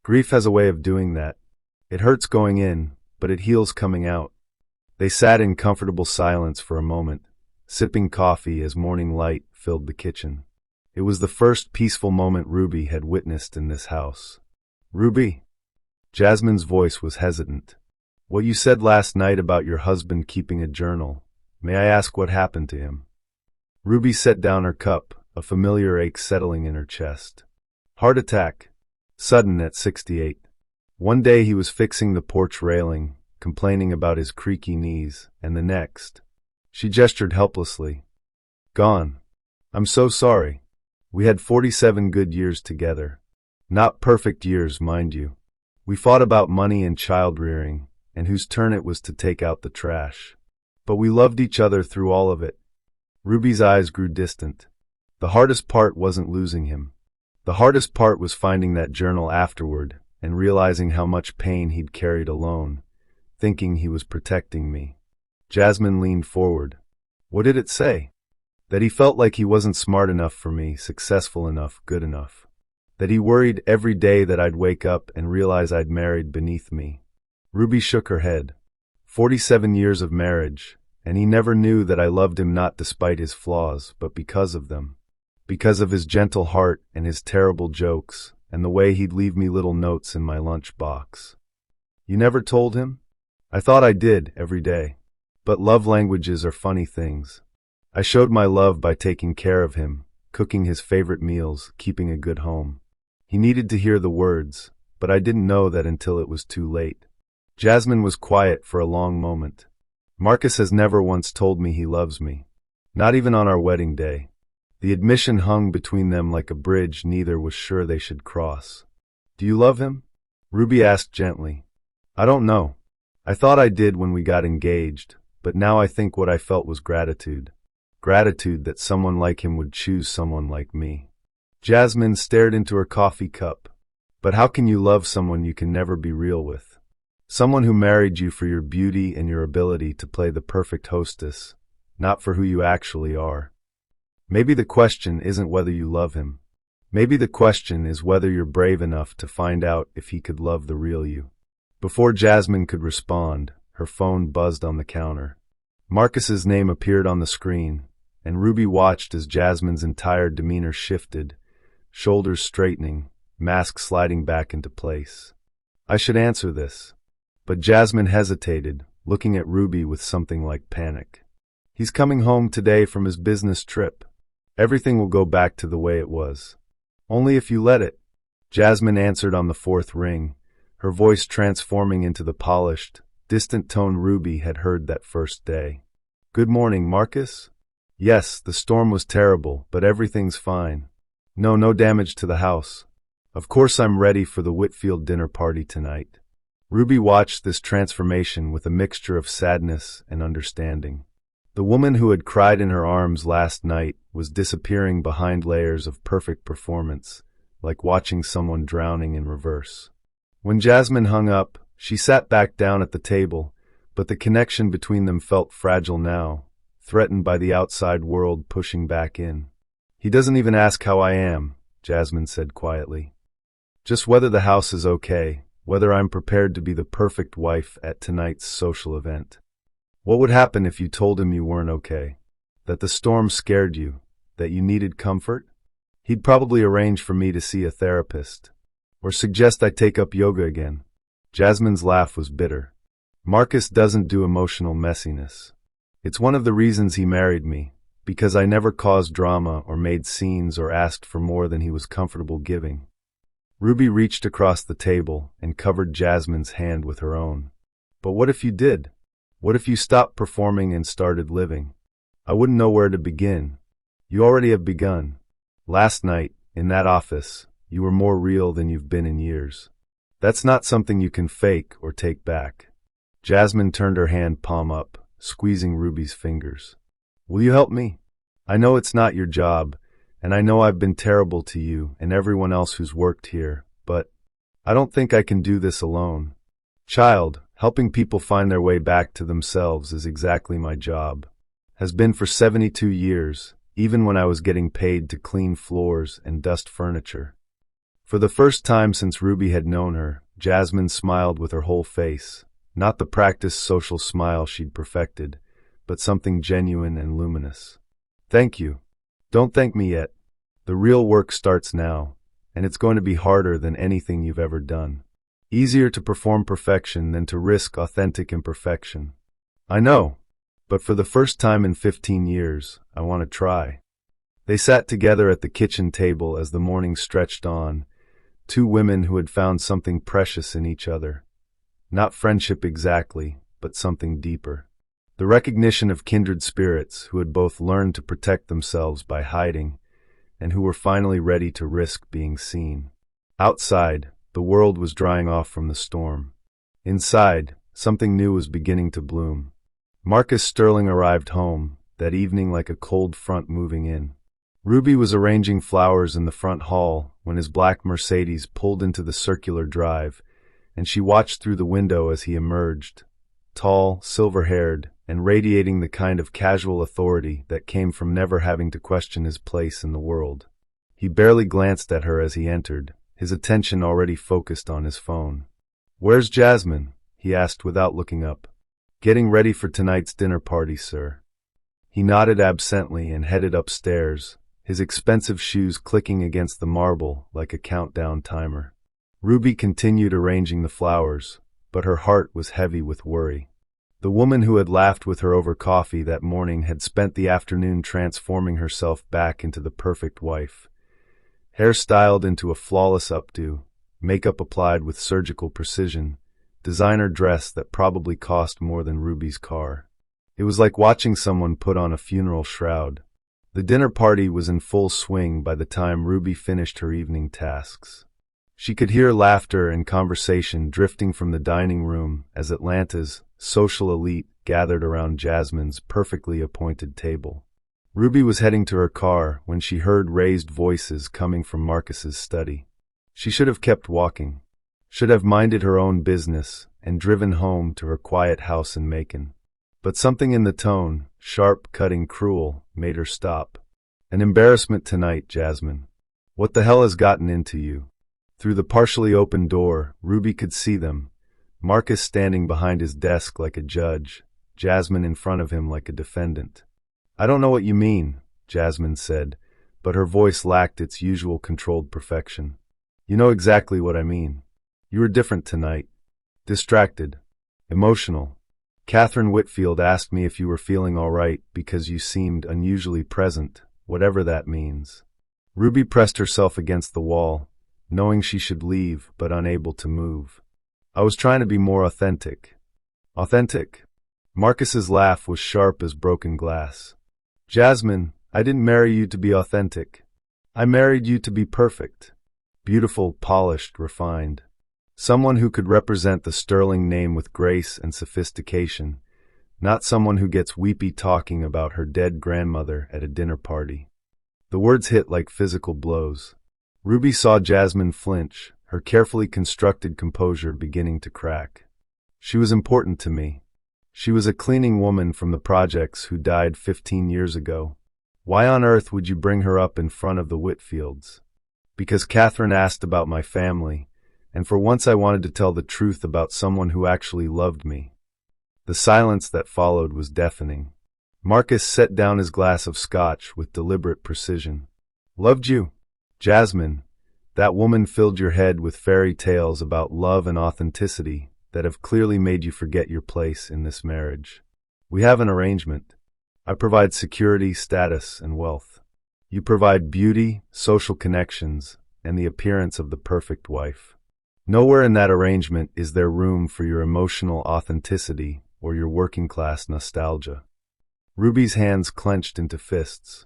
Grief has a way of doing that. It hurts going in, but it heals coming out." They sat in comfortable silence for a moment, sipping coffee as morning light filled the kitchen. It was the first peaceful moment Ruby had witnessed in this house. "Ruby?" Jasmine's voice was hesitant. "What you said last night about your husband keeping a journal, may I ask what happened to him?" Ruby set down her cup, a familiar ache settling in her chest. "Heart attack. Sudden at 68. One day he was fixing the porch railing, complaining about his creaky knees, and the next." She gestured helplessly. Gone. I'm so sorry. We had 47 good years together. Not perfect years, mind you. We fought about money and child-rearing, and whose turn it was to take out the trash. But we loved each other through all of it. Ruby's eyes grew distant. The hardest part wasn't losing him. The hardest part was finding that journal afterward and realizing how much pain he'd carried alone, thinking he was protecting me. Jasmine leaned forward. What did it say? That he felt like he wasn't smart enough for me, successful enough, good enough. That he worried every day that I'd wake up and realize I'd married beneath me. Ruby shook her head. 47 years of marriage, and he never knew that I loved him not despite his flaws, but because of them. Because of his gentle heart and his terrible jokes, and the way he'd leave me little notes in my lunch box. You never told him? I thought I did, every day. But love languages are funny things. I showed my love by taking care of him, cooking his favorite meals, keeping a good home. He needed to hear the words, but I didn't know that until it was too late. Jasmine was quiet for a long moment. Marcus has never once told me he loves me. Not even on our wedding day. The admission hung between them like a bridge neither was sure they should cross. Do you love him? Ruby asked gently. I don't know. I thought I did when we got engaged, but now I think what I felt was gratitude. Gratitude that someone like him would choose someone like me. Jasmine stared into her coffee cup. But how can you love someone you can never be real with? Someone who married you for your beauty and your ability to play the perfect hostess, not for who you actually are. Maybe the question isn't whether you love him. Maybe the question is whether you're brave enough to find out if he could love the real you. Before Jasmine could respond, her phone buzzed on the counter. Marcus's name appeared on the screen, and Ruby watched as Jasmine's entire demeanor shifted, shoulders straightening, mask sliding back into place. I should answer this. But Jasmine hesitated, looking at Ruby with something like panic. He's coming home today from his business trip. Everything will go back to the way it was. Only if you let it. Jasmine answered on the fourth ring, her voice transforming into the polished, distant tone Ruby had heard that first day. Good morning, Marcus? Yes, the storm was terrible, but everything's fine. No damage to the house. Of course I'm ready for the Whitfield dinner party tonight. Ruby watched this transformation with a mixture of sadness and understanding. The woman who had cried in her arms last night was disappearing behind layers of perfect performance, like watching someone drowning in reverse. When Jasmine hung up, she sat back down at the table, but the connection between them felt fragile now, threatened by the outside world pushing back in. He doesn't even ask how I am, Jasmine said quietly. Just whether the house is okay, whether I'm prepared to be the perfect wife at tonight's social event. What would happen if you told him you weren't okay? That the storm scared you? That you needed comfort? He'd probably arrange for me to see a therapist. Or suggest I take up yoga again. Jasmine's laugh was bitter. Marcus doesn't do emotional messiness. It's one of the reasons he married me, because I never caused drama or made scenes or asked for more than he was comfortable giving. Ruby reached across the table and covered Jasmine's hand with her own. But what if you did? What if you stopped performing and started living? I wouldn't know where to begin. You already have begun. Last night, in that office, you were more real than you've been in years. That's not something you can fake or take back. Jasmine turned her hand palm up, squeezing Ruby's fingers. Will you help me? I know it's not your job, and I know I've been terrible to you and everyone else who's worked here, but I don't think I can do this alone. Child, helping people find their way back to themselves is exactly my job. Has been for 72 years, even when I was getting paid to clean floors and dust furniture. For the first time since Ruby had known her, Jasmine smiled with her whole face, not the practiced social smile she'd perfected, but something genuine and luminous. Thank you. Don't thank me yet. The real work starts now, and it's going to be harder than anything you've ever done. Easier to perform perfection than to risk authentic imperfection. I know, but for the first time in 15 years, I want to try. They sat together at the kitchen table as the morning stretched on, two women who had found something precious in each other. Not friendship exactly, but something deeper. The recognition of kindred spirits who had both learned to protect themselves by hiding and who were finally ready to risk being seen. Outside, the world was drying off from the storm. Inside, something new was beginning to bloom. Marcus Sterling arrived home that evening like a cold front moving in. Ruby was arranging flowers in the front hall when his black Mercedes pulled into the circular drive, and she watched through the window as he emerged, tall, silver-haired, and radiating the kind of casual authority that came from never having to question his place in the world. He barely glanced at her as he entered, his attention already focused on his phone. "Where's Jasmine?" he asked without looking up. "Getting ready for tonight's dinner party, sir." He nodded absently and headed upstairs, his expensive shoes clicking against the marble like a countdown timer. Ruby continued arranging the flowers, but her heart was heavy with worry. The woman who had laughed with her over coffee that morning had spent the afternoon transforming herself back into the perfect wife. Hair styled into a flawless updo, makeup applied with surgical precision, designer dress that probably cost more than Ruby's car. It was like watching someone put on a funeral shroud. The dinner party was in full swing by the time Ruby finished her evening tasks. She could hear laughter and conversation drifting from the dining room as Atlanta's social elite gathered around Jasmine's perfectly appointed table. Ruby was heading to her car when she heard raised voices coming from Marcus's study. She should have kept walking, should have minded her own business and driven home to her quiet house in Macon. But something in the tone, sharp, cutting, cruel, made her stop. "An embarrassment tonight, Jasmine. What the hell has gotten into you?" Through the partially open door, Ruby could see them, Marcus standing behind his desk like a judge, Jasmine in front of him like a defendant. "I don't know what you mean," Jasmine said, but her voice lacked its usual controlled perfection. "You know exactly what I mean. You were different tonight. Distracted. Emotional. Catherine Whitfield asked me if you were feeling all right because you seemed unusually present, whatever that means." Ruby pressed herself against the wall, knowing she should leave but unable to move. "I was trying to be more authentic." "Authentic?" Marcus's laugh was sharp as broken glass. "Jasmine, I didn't marry you to be authentic. I married you to be perfect. Beautiful, polished, refined. Someone who could represent the Sterling name with grace and sophistication, not someone who gets weepy talking about her dead grandmother at a dinner party." The words hit like physical blows. Ruby saw Jasmine flinch, her carefully constructed composure beginning to crack. "She was important to me. She was a cleaning woman from the projects who died 15 years ago. Why on earth would you bring her up in front of the Whitfields?" "Because Catherine asked about my family, and for once I wanted to tell the truth about someone who actually loved me." The silence that followed was deafening. Marcus set down his glass of scotch with deliberate precision. "Loved you? Jasmine, that woman filled your head with fairy tales about love and authenticity that have clearly made you forget your place in this marriage. We have an arrangement. I provide security, status, and wealth. You provide beauty, social connections, and the appearance of the perfect wife. Nowhere in that arrangement is there room for your emotional authenticity or your working-class nostalgia." Ruby's hands clenched into fists.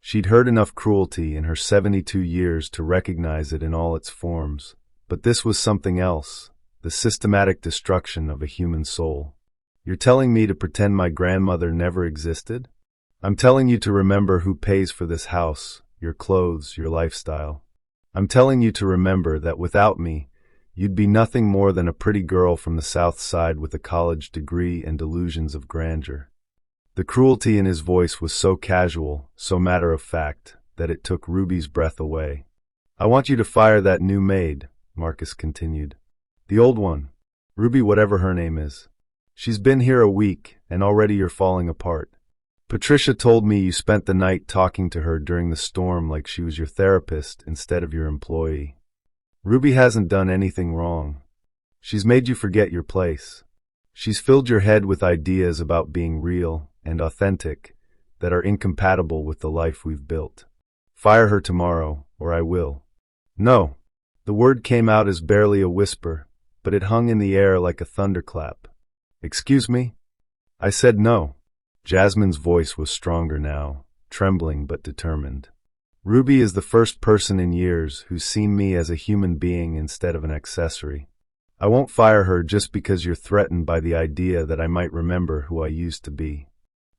She'd heard enough cruelty in her 72 years to recognize it in all its forms, but this was something else, the systematic destruction of a human soul. "You're telling me to pretend my grandmother never existed? I'm telling you to remember who pays for this house, your clothes, your lifestyle. I'm telling you to remember that without me, you'd be nothing more than a pretty girl from the South Side with a college degree and delusions of grandeur." The cruelty in his voice was so casual, so matter-of-fact, that it took Ruby's breath away. "I want you to fire that new maid," Marcus continued. "The old one. Ruby, whatever her name is. She's been here a week, and already you're falling apart. Patricia told me you spent the night talking to her during the storm like she was your therapist instead of your employee. Ruby hasn't done anything wrong. She's made you forget your place. She's filled your head with ideas about being real and authentic that are incompatible with the life we've built. Fire her tomorrow, or I will." "No." The word came out as barely a whisper, but it hung in the air like a thunderclap. "Excuse me? I said no. Jasmine's voice was stronger now, trembling but determined. Ruby is the first person in years who's seen me as a human being instead of an accessory. I won't fire her just because you're threatened by the idea that I might remember who I used to be.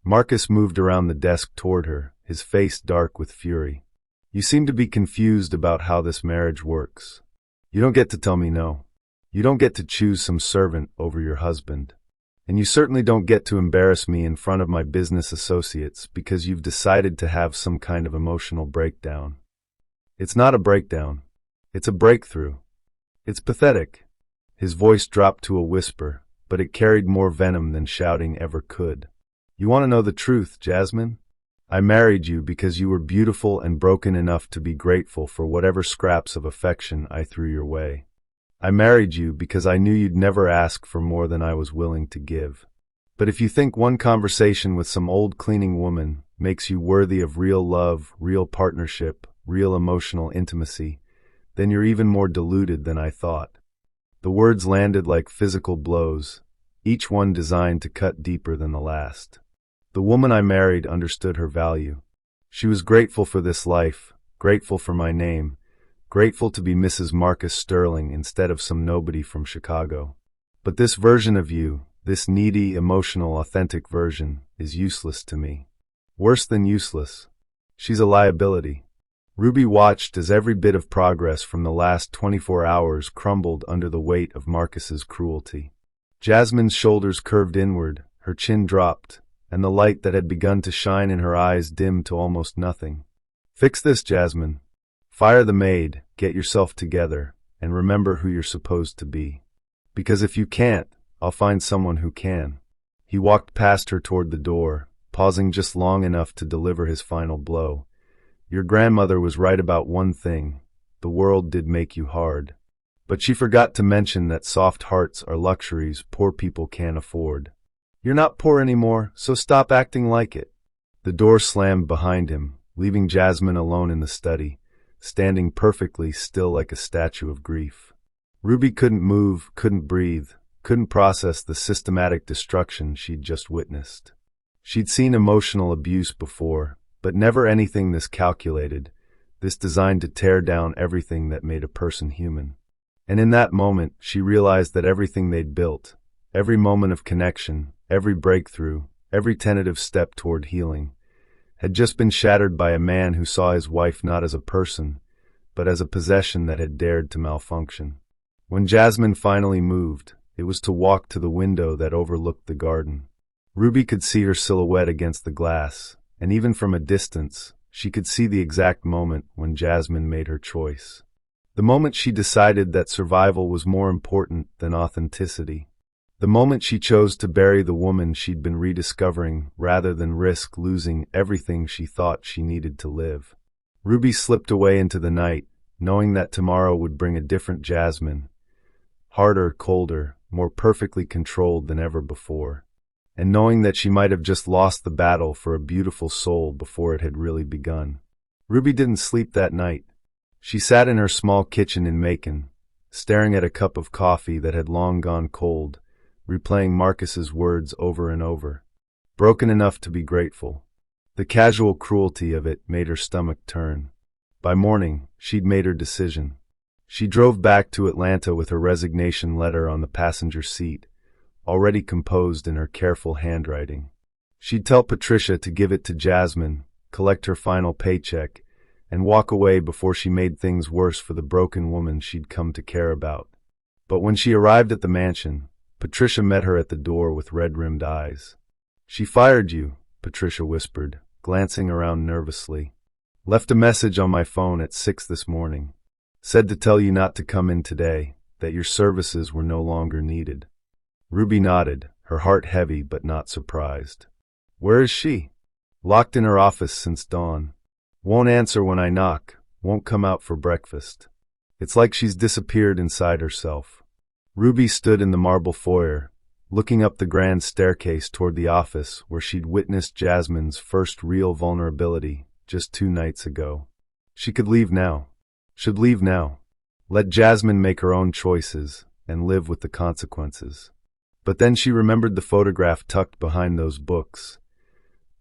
Marcus moved around the desk toward her, his face dark with fury. You seem to be confused about how this marriage works. You don't get to tell me no. You don't get to choose some servant over your husband. And you certainly don't get to embarrass me in front of my business associates because you've decided to have some kind of emotional breakdown. It's not a breakdown. It's a breakthrough. It's pathetic. His voice dropped to a whisper, but it carried more venom than shouting ever could. You want to know the truth, Jasmine? I married you because you were beautiful and broken enough to be grateful for whatever scraps of affection I threw your way. I married you because I knew you'd never ask for more than I was willing to give. But if you think one conversation with some old cleaning woman makes you worthy of real love, real partnership, real emotional intimacy, then you're even more deluded than I thought. The words landed like physical blows, each one designed to cut deeper than the last. The woman I married understood her value. She was grateful for this life, grateful for my name, grateful to be Mrs. Marcus Sterling instead of some nobody from Chicago. But this version of you, this needy, emotional, authentic version, is useless to me. Worse than useless. She's a liability. Ruby watched as every bit of progress from the last 24 hours crumbled under the weight of Marcus's cruelty. Jasmine's shoulders curved inward, her chin dropped, and the light that had begun to shine in her eyes dimmed to almost nothing. Fix this, Jasmine. Fire the maid, get yourself together, and remember who you're supposed to be. Because if you can't, I'll find someone who can. He walked past her toward the door, pausing just long enough to deliver his final blow. Your grandmother was right about one thing. The world did make you hard. But she forgot to mention that soft hearts are luxuries poor people can't afford. You're not poor anymore, so stop acting like it. The door slammed behind him, leaving Jasmine alone in the study, standing perfectly still like a statue of grief. Ruby couldn't move, couldn't breathe, couldn't process the systematic destruction she'd just witnessed. She'd seen emotional abuse before, but never anything this calculated, this designed to tear down everything that made a person human. And in that moment, she realized that everything they'd built, every moment of connection, every breakthrough, every tentative step toward healing, had just been shattered by a man who saw his wife not as a person, but as a possession that had dared to malfunction. When Jasmine finally moved, it was to walk to the window that overlooked the garden. Ruby could see her silhouette against the glass, and even from a distance, she could see the exact moment when Jasmine made her choice. The moment she decided that survival was more important than authenticity. The moment she chose to bury the woman she'd been rediscovering rather than risk losing everything she thought she needed to live. Ruby slipped away into the night, knowing that tomorrow would bring a different Jasmine, harder, colder, more perfectly controlled than ever before, and knowing that she might have just lost the battle for a beautiful soul before it had really begun. Ruby didn't sleep that night. She sat in her small kitchen in Macon, staring at a cup of coffee that had long gone cold, replaying Marcus's words over and over. Broken enough to be grateful. The casual cruelty of it made her stomach turn. By morning, she'd made her decision. She drove back to Atlanta with her resignation letter on the passenger seat, already composed in her careful handwriting. She'd tell Patricia to give it to Jasmine, collect her final paycheck, and walk away before she made things worse for the broken woman she'd come to care about. But when she arrived at the mansion, Patricia met her at the door with red-rimmed eyes. "She fired you," Patricia whispered, glancing around nervously. "Left a message on my phone at 6 this morning. Said to tell you not to come in today, that your services were no longer needed." Ruby nodded, her heart heavy but not surprised. "Where is she?" "Locked in her office since dawn. Won't answer when I knock, won't come out for breakfast. It's like she's disappeared inside herself." Ruby stood in the marble foyer, looking up the grand staircase toward the office where she'd witnessed Jasmine's first real vulnerability just 2 nights ago. She could leave now. Should leave now. Let Jasmine make her own choices and live with the consequences. But then she remembered the photograph tucked behind those books.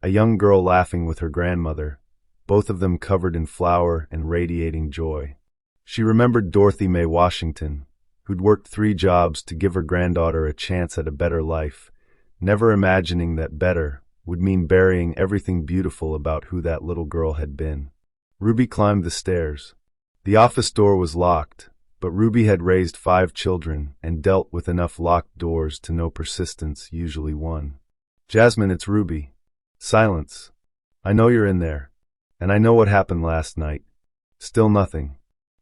A young girl laughing with her grandmother, both of them covered in flour and radiating joy. She remembered Dorothy Mae Washington, who'd worked 3 jobs to give her granddaughter a chance at a better life, never imagining that better would mean burying everything beautiful about who that little girl had been. Ruby climbed the stairs. The office door was locked, but Ruby had raised 5 children and dealt with enough locked doors to know persistence usually won. "Jasmine, it's Ruby." "Silence. I know you're in there. And I know what happened last night." Still nothing.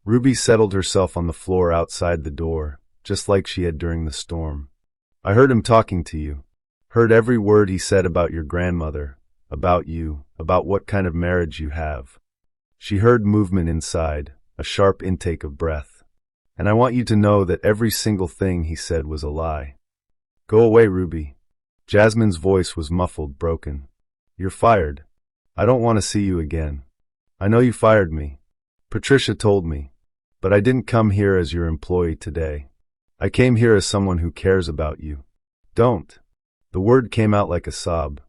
Ruby settled herself on the floor outside the door, just like she had during the storm. "I heard him talking to you. Heard every word he said about your grandmother, about you, about what kind of marriage you have." She heard movement inside, a sharp intake of breath. "And I want you to know that every single thing he said was a lie." "Go away, Ruby." Jasmine's voice was muffled, broken. "You're fired. I don't want to see you again. I know you fired me. Patricia told me. But I didn't come here as your employee today. I came here as someone who cares about you." "Don't." The word came out like a sob.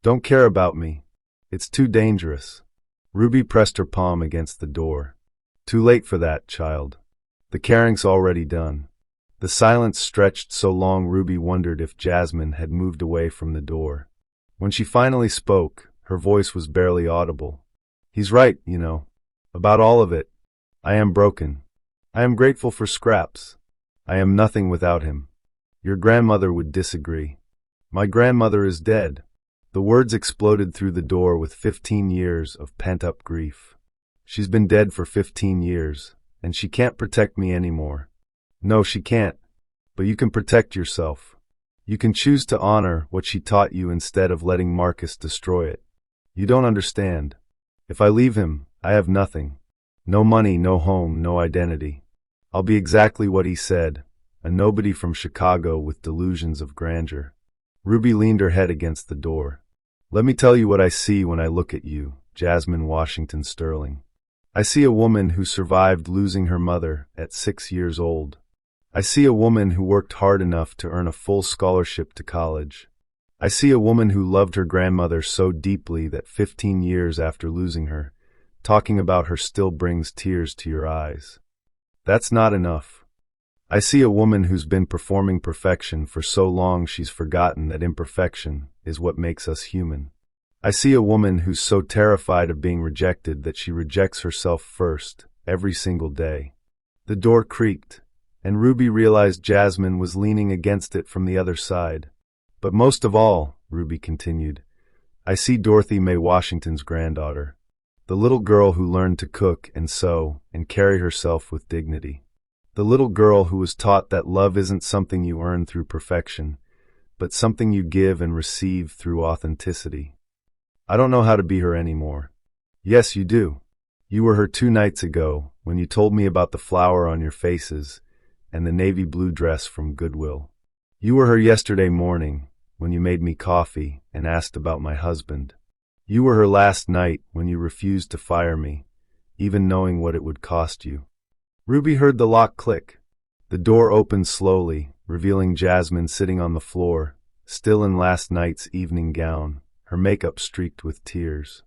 "Don't care about me. It's too dangerous." Ruby pressed her palm against the door. "Too late for that, child. The caring's already done." The silence stretched so long Ruby wondered if Jasmine had moved away from the door. When she finally spoke, her voice was barely audible. "He's right, you know. About all of it. I am broken. I am grateful for scraps. I am nothing without him. Your grandmother would disagree. My grandmother is dead." The words exploded through the door with 15 years of pent-up grief. "She's been dead for 15 years, and she can't protect me anymore." "No, she can't. But you can protect yourself. You can choose to honor what she taught you instead of letting Marcus destroy it. You don't understand. If I leave him, I have nothing. No money, no home, no identity. I'll be exactly what he said, a nobody from Chicago with delusions of grandeur." Ruby leaned her head against the door. "Let me tell you what I see when I look at you, Jasmine Washington Sterling. I see a woman who survived losing her mother at 6 years old. I see a woman who worked hard enough to earn a full scholarship to college. I see a woman who loved her grandmother so deeply that 15 years after losing her, talking about her still brings tears to your eyes. That's not enough. I see a woman who's been performing perfection for so long she's forgotten that imperfection is what makes us human. I see a woman who's so terrified of being rejected that she rejects herself first, every single day." The door creaked, and Ruby realized Jasmine was leaning against it from the other side. "But most of all," Ruby continued, "I see Dorothy Mae Washington's granddaughter, the little girl who learned to cook and sew and carry herself with dignity. The little girl who was taught that love isn't something you earn through perfection, but something you give and receive through authenticity. I don't know how to be her anymore." "Yes, you do. You were her 2 nights ago when you told me about the flower on your faces and the navy blue dress from Goodwill. You were her yesterday morning when you made me coffee and asked about my husband. You were her last night when you refused to fire me, even knowing what it would cost you." Ruby heard the lock click. The door opened slowly, revealing Jasmine sitting on the floor, still in last night's evening gown, her makeup streaked with tears.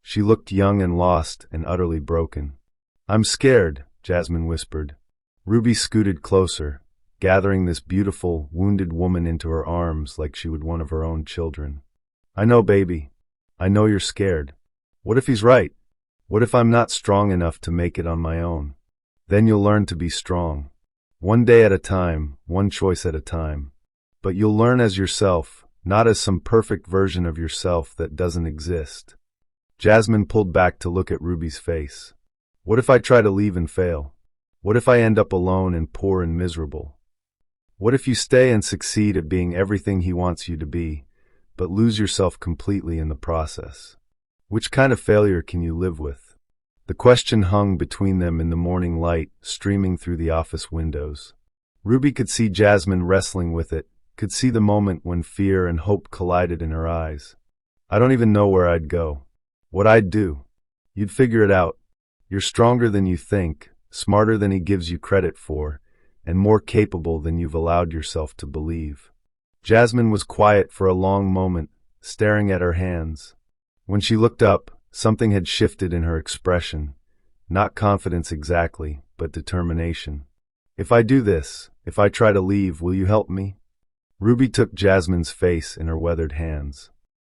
She looked young and lost and utterly broken. "I'm scared," Jasmine whispered. Ruby scooted closer, gathering this beautiful, wounded woman into her arms like she would one of her own children. "I know, baby. I know you're scared. What if he's right? What if I'm not strong enough to make it on my own? Then you'll learn to be strong. One day at a time, one choice at a time. But you'll learn as yourself, not as some perfect version of yourself that doesn't exist." Jasmine pulled back to look at Ruby's face. "What if I try to leave and fail? What if I end up alone and poor and miserable? What if you stay and succeed at being everything he wants you to be, but lose yourself completely in the process? Which kind of failure can you live with?" The question hung between them in the morning light streaming through the office windows. Ruby could see Jasmine wrestling with it, could see the moment when fear and hope collided in her eyes. "I don't even know where I'd go. What I'd do. You'd figure it out. You're stronger than you think, smarter than he gives you credit for, and more capable than you've allowed yourself to believe. Jasmine was quiet for a long moment, staring at her hands. When she looked up, something had shifted in her expression. Not confidence exactly, but determination. If I do this, if I try to leave, will you help me? Ruby took Jasmine's face in her weathered hands.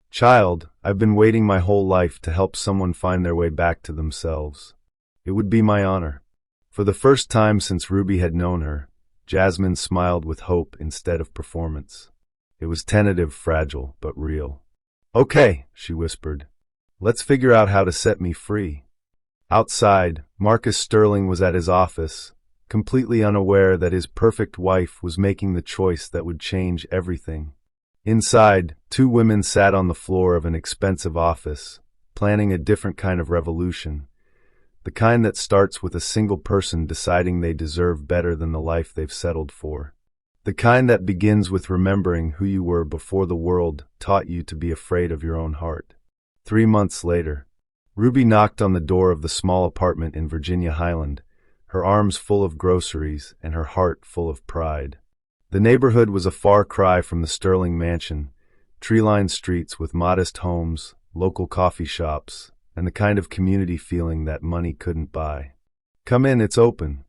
Child, I've been waiting my whole life to help someone find their way back to themselves. It would be my honor. For the first time since Ruby had known her, Jasmine smiled with hope instead of performance. It was tentative, fragile, but real. Okay, she whispered. Let's figure out how to set me free. Outside, Marcus Sterling was at his office, completely unaware that his perfect wife was making the choice that would change everything. Inside, two women sat on the floor of an expensive office, planning a different kind of revolution. The kind that starts with a single person deciding they deserve better than the life they've settled for. The kind that begins with remembering who you were before the world taught you to be afraid of your own heart. 3 months later, Ruby knocked on the door of the small apartment in Virginia Highland, her arms full of groceries and her heart full of pride. The neighborhood was a far cry from the Sterling mansion, tree-lined streets with modest homes, local coffee shops, and the kind of community feeling that money couldn't buy. Come in, it's open.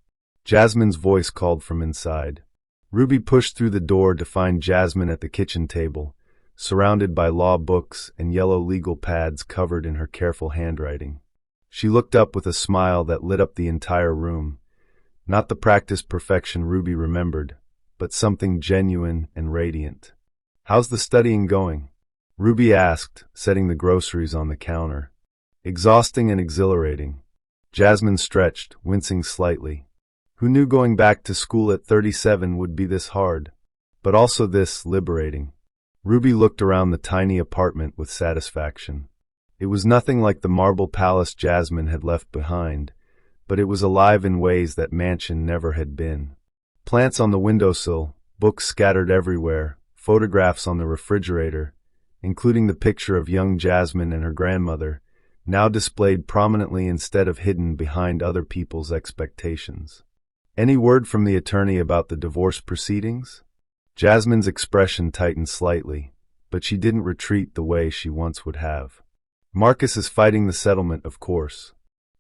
Jasmine's voice called from inside. Ruby pushed through the door to find Jasmine at the kitchen table, surrounded by law books and yellow legal pads covered in her careful handwriting. She looked up with a smile that lit up the entire room. Not the practiced perfection Ruby remembered, but something genuine and radiant. How's the studying going? Ruby asked, setting the groceries on the counter. Exhausting and exhilarating. Jasmine stretched, wincing slightly. Who knew going back to school at 37 would be this hard, but also this liberating? Ruby looked around the tiny apartment with satisfaction. It was nothing like the marble palace Jasmine had left behind, but it was alive in ways that mansion never had been. Plants on the windowsill, books scattered everywhere, photographs on the refrigerator, including the picture of young Jasmine and her grandmother, now displayed prominently instead of hidden behind other people's expectations. Any word from the attorney about the divorce proceedings? Jasmine's expression tightened slightly, but she didn't retreat the way she once would have. Marcus is fighting the settlement, of course.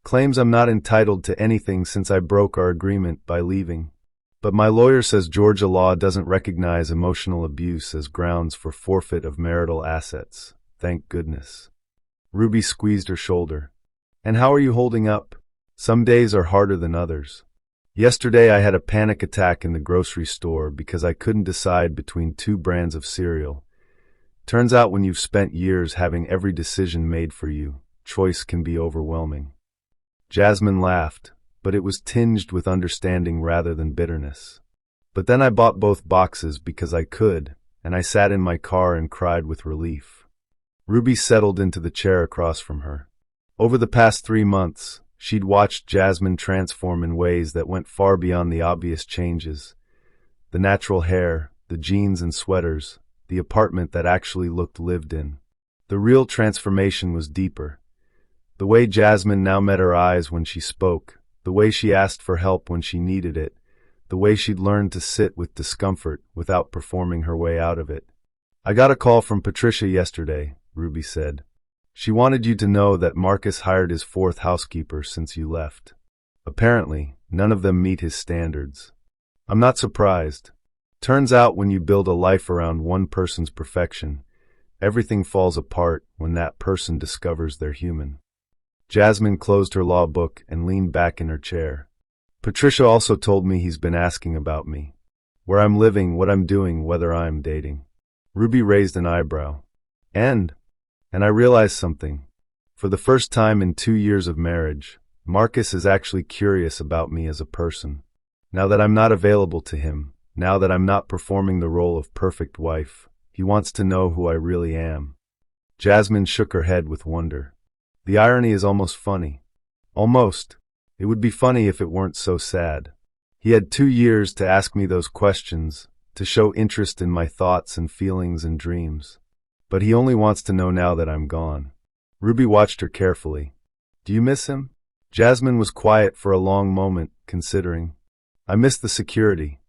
Claims I'm not entitled to anything since I broke our agreement by leaving. But my lawyer says Georgia law doesn't recognize emotional abuse as grounds for forfeit of marital assets. Thank goodness. Ruby squeezed her shoulder. And how are you holding up? Some days are harder than others. Yesterday I had a panic attack in the grocery store because I couldn't decide between 2 brands of cereal. Turns out when you've spent years having every decision made for you, choice can be overwhelming. Jasmine laughed, but it was tinged with understanding rather than bitterness. But then I bought both boxes because I could, and I sat in my car and cried with relief. Ruby settled into the chair across from her. Over the past 3 months, she'd watched Jasmine transform in ways that went far beyond the obvious changes. The natural hair, the jeans and sweaters, the apartment that actually looked lived in. The real transformation was deeper. The way Jasmine now met her eyes when she spoke, the way she asked for help when she needed it, the way she'd learned to sit with discomfort without performing her way out of it. I got a call from Patricia yesterday, Ruby said. She wanted you to know that Marcus hired his 4th housekeeper since you left. Apparently, none of them meet his standards. I'm not surprised. Turns out when you build a life around one person's perfection, everything falls apart when that person discovers they're human. Jasmine closed her law book and leaned back in her chair. Patricia also told me he's been asking about me. Where I'm living, what I'm doing, whether I'm dating. Ruby raised an eyebrow. And I realized something. For the first time in 2 years of marriage, Marcus is actually curious about me as a person. Now that I'm not available to him, now that I'm not performing the role of perfect wife, he wants to know who I really am. Jasmine shook her head with wonder. The irony is almost funny. Almost. It would be funny if it weren't so sad. He had 2 years to ask me those questions, to show interest in my thoughts and feelings and dreams. But he only wants to know now that I'm gone. Ruby watched her carefully. Do you miss him? Jasmine was quiet for a long moment, considering. I miss the security.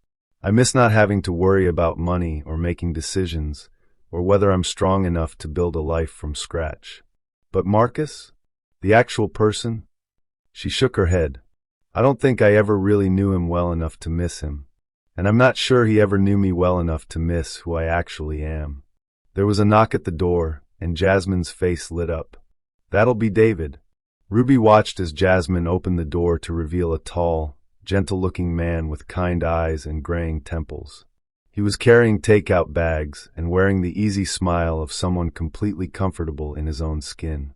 I miss not having to worry about money or making decisions, or whether I'm strong enough to build a life from scratch. But Marcus? The actual person? She shook her head. I don't think I ever really knew him well enough to miss him. And I'm not sure he ever knew me well enough to miss who I actually am. There was a knock at the door, and Jasmine's face lit up. That'll be David. Ruby watched as Jasmine opened the door to reveal a tall, gentle-looking man with kind eyes and graying temples. He was carrying takeout bags and wearing the easy smile of someone completely comfortable in his own skin.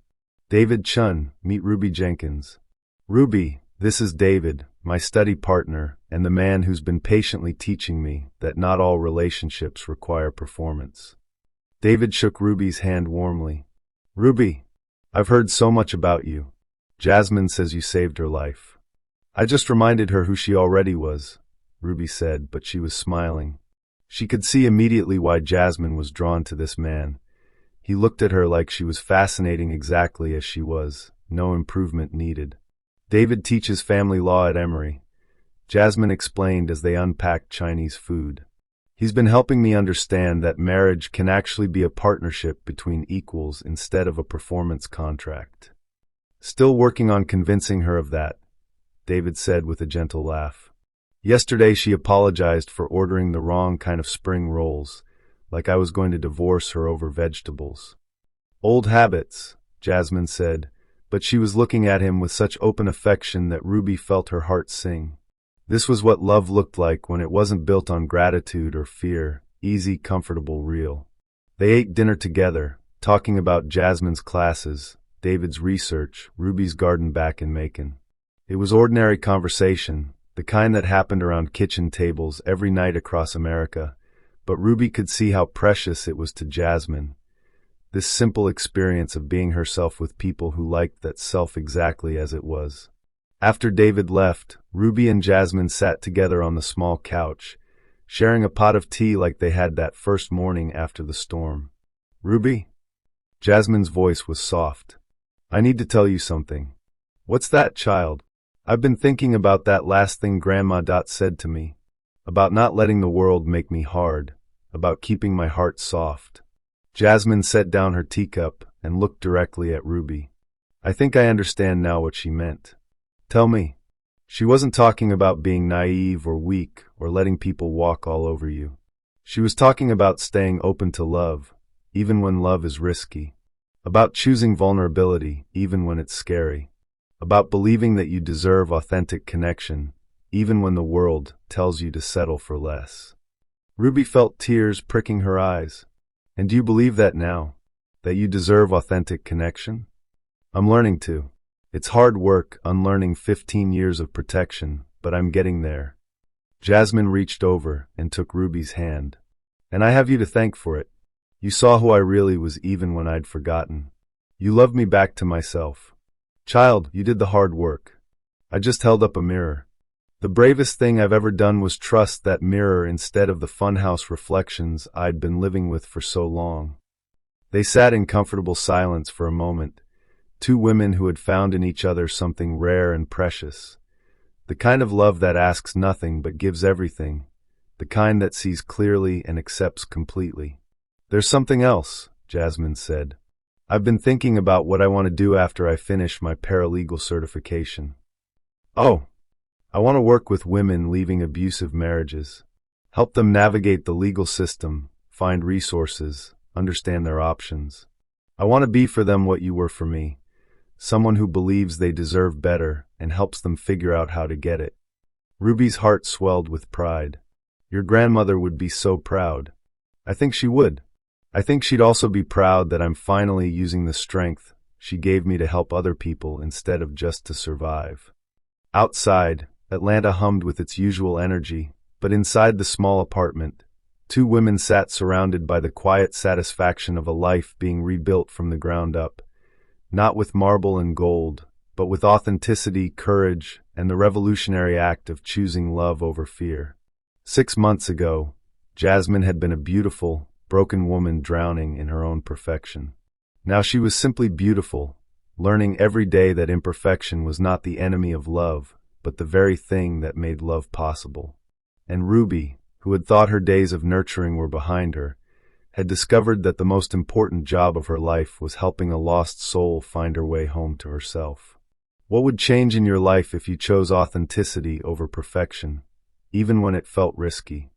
David Chun, meet Ruby Jenkins. Ruby, this is David, my study partner, and the man who's been patiently teaching me that not all relationships require performance. David shook Ruby's hand warmly. Ruby, I've heard so much about you. Jasmine says you saved her life. I just reminded her who she already was, Ruby said, but she was smiling. She could see immediately why Jasmine was drawn to this man. He looked at her like she was fascinating exactly as she was, no improvement needed. David teaches family law at Emory. Jasmine explained as they unpacked Chinese food. He's been helping me understand that marriage can actually be a partnership between equals instead of a performance contract. Still working on convincing her of that, David said with a gentle laugh. Yesterday she apologized for ordering the wrong kind of spring rolls, like I was going to divorce her over vegetables. Old habits, Jasmine said, but she was looking at him with such open affection that Ruby felt her heart sing. This was what love looked like when it wasn't built on gratitude or fear, easy, comfortable, real. They ate dinner together, talking about Jasmine's classes, David's research, Ruby's garden back in Macon. It was ordinary conversation, the kind that happened around kitchen tables every night across America, but Ruby could see how precious it was to Jasmine. This simple experience of being herself with people who liked that self exactly as it was. After David left, Ruby and Jasmine sat together on the small couch, sharing a pot of tea like they had that first morning after the storm. Ruby? Jasmine's voice was soft. I need to tell you something. What's that, child? I've been thinking about that last thing Grandma said to me. About not letting the world make me hard. About keeping my heart soft. Jasmine set down her teacup and looked directly at Ruby. I think I understand now what she meant. Tell me. She wasn't talking about being naive or weak or letting people walk all over you. She was talking about staying open to love, even when love is risky. About choosing vulnerability, even when it's scary. About believing that you deserve authentic connection, even when the world tells you to settle for less. Ruby felt tears pricking her eyes. And do you believe that now? That you deserve authentic connection? I'm learning to. It's hard work unlearning 15 years of protection, but I'm getting there. Jasmine reached over and took Ruby's hand. And I have you to thank for it. You saw who I really was even when I'd forgotten. You loved me back to myself. Child, you did the hard work. I just held up a mirror. The bravest thing I've ever done was trust that mirror instead of the funhouse reflections I'd been living with for so long. They sat in comfortable silence for a moment, two women who had found in each other something rare and precious. The kind of love that asks nothing but gives everything, the kind that sees clearly and accepts completely. There's something else, Jasmine said. I've been thinking about what I want to do after I finish my paralegal certification. Oh! I want to work with women leaving abusive marriages, help them navigate the legal system, find resources, understand their options. I want to be for them what you were for me, someone who believes they deserve better and helps them figure out how to get it. Ruby's heart swelled with pride. Your grandmother would be so proud. I think she would. I think she'd also be proud that I'm finally using the strength she gave me to help other people instead of just to survive. Outside, Atlanta hummed with its usual energy, but inside the small apartment, two women sat surrounded by the quiet satisfaction of a life being rebuilt from the ground up, not with marble and gold, but with authenticity, courage, and the revolutionary act of choosing love over fear. 6 months ago, Jasmine had been a beautiful, broken woman drowning in her own perfection. Now she was simply beautiful, learning every day that imperfection was not the enemy of love, but the very thing that made love possible. And Ruby, who had thought her days of nurturing were behind her, had discovered that the most important job of her life was helping a lost soul find her way home to herself. What would change in your life if you chose authenticity over perfection, even when it felt risky?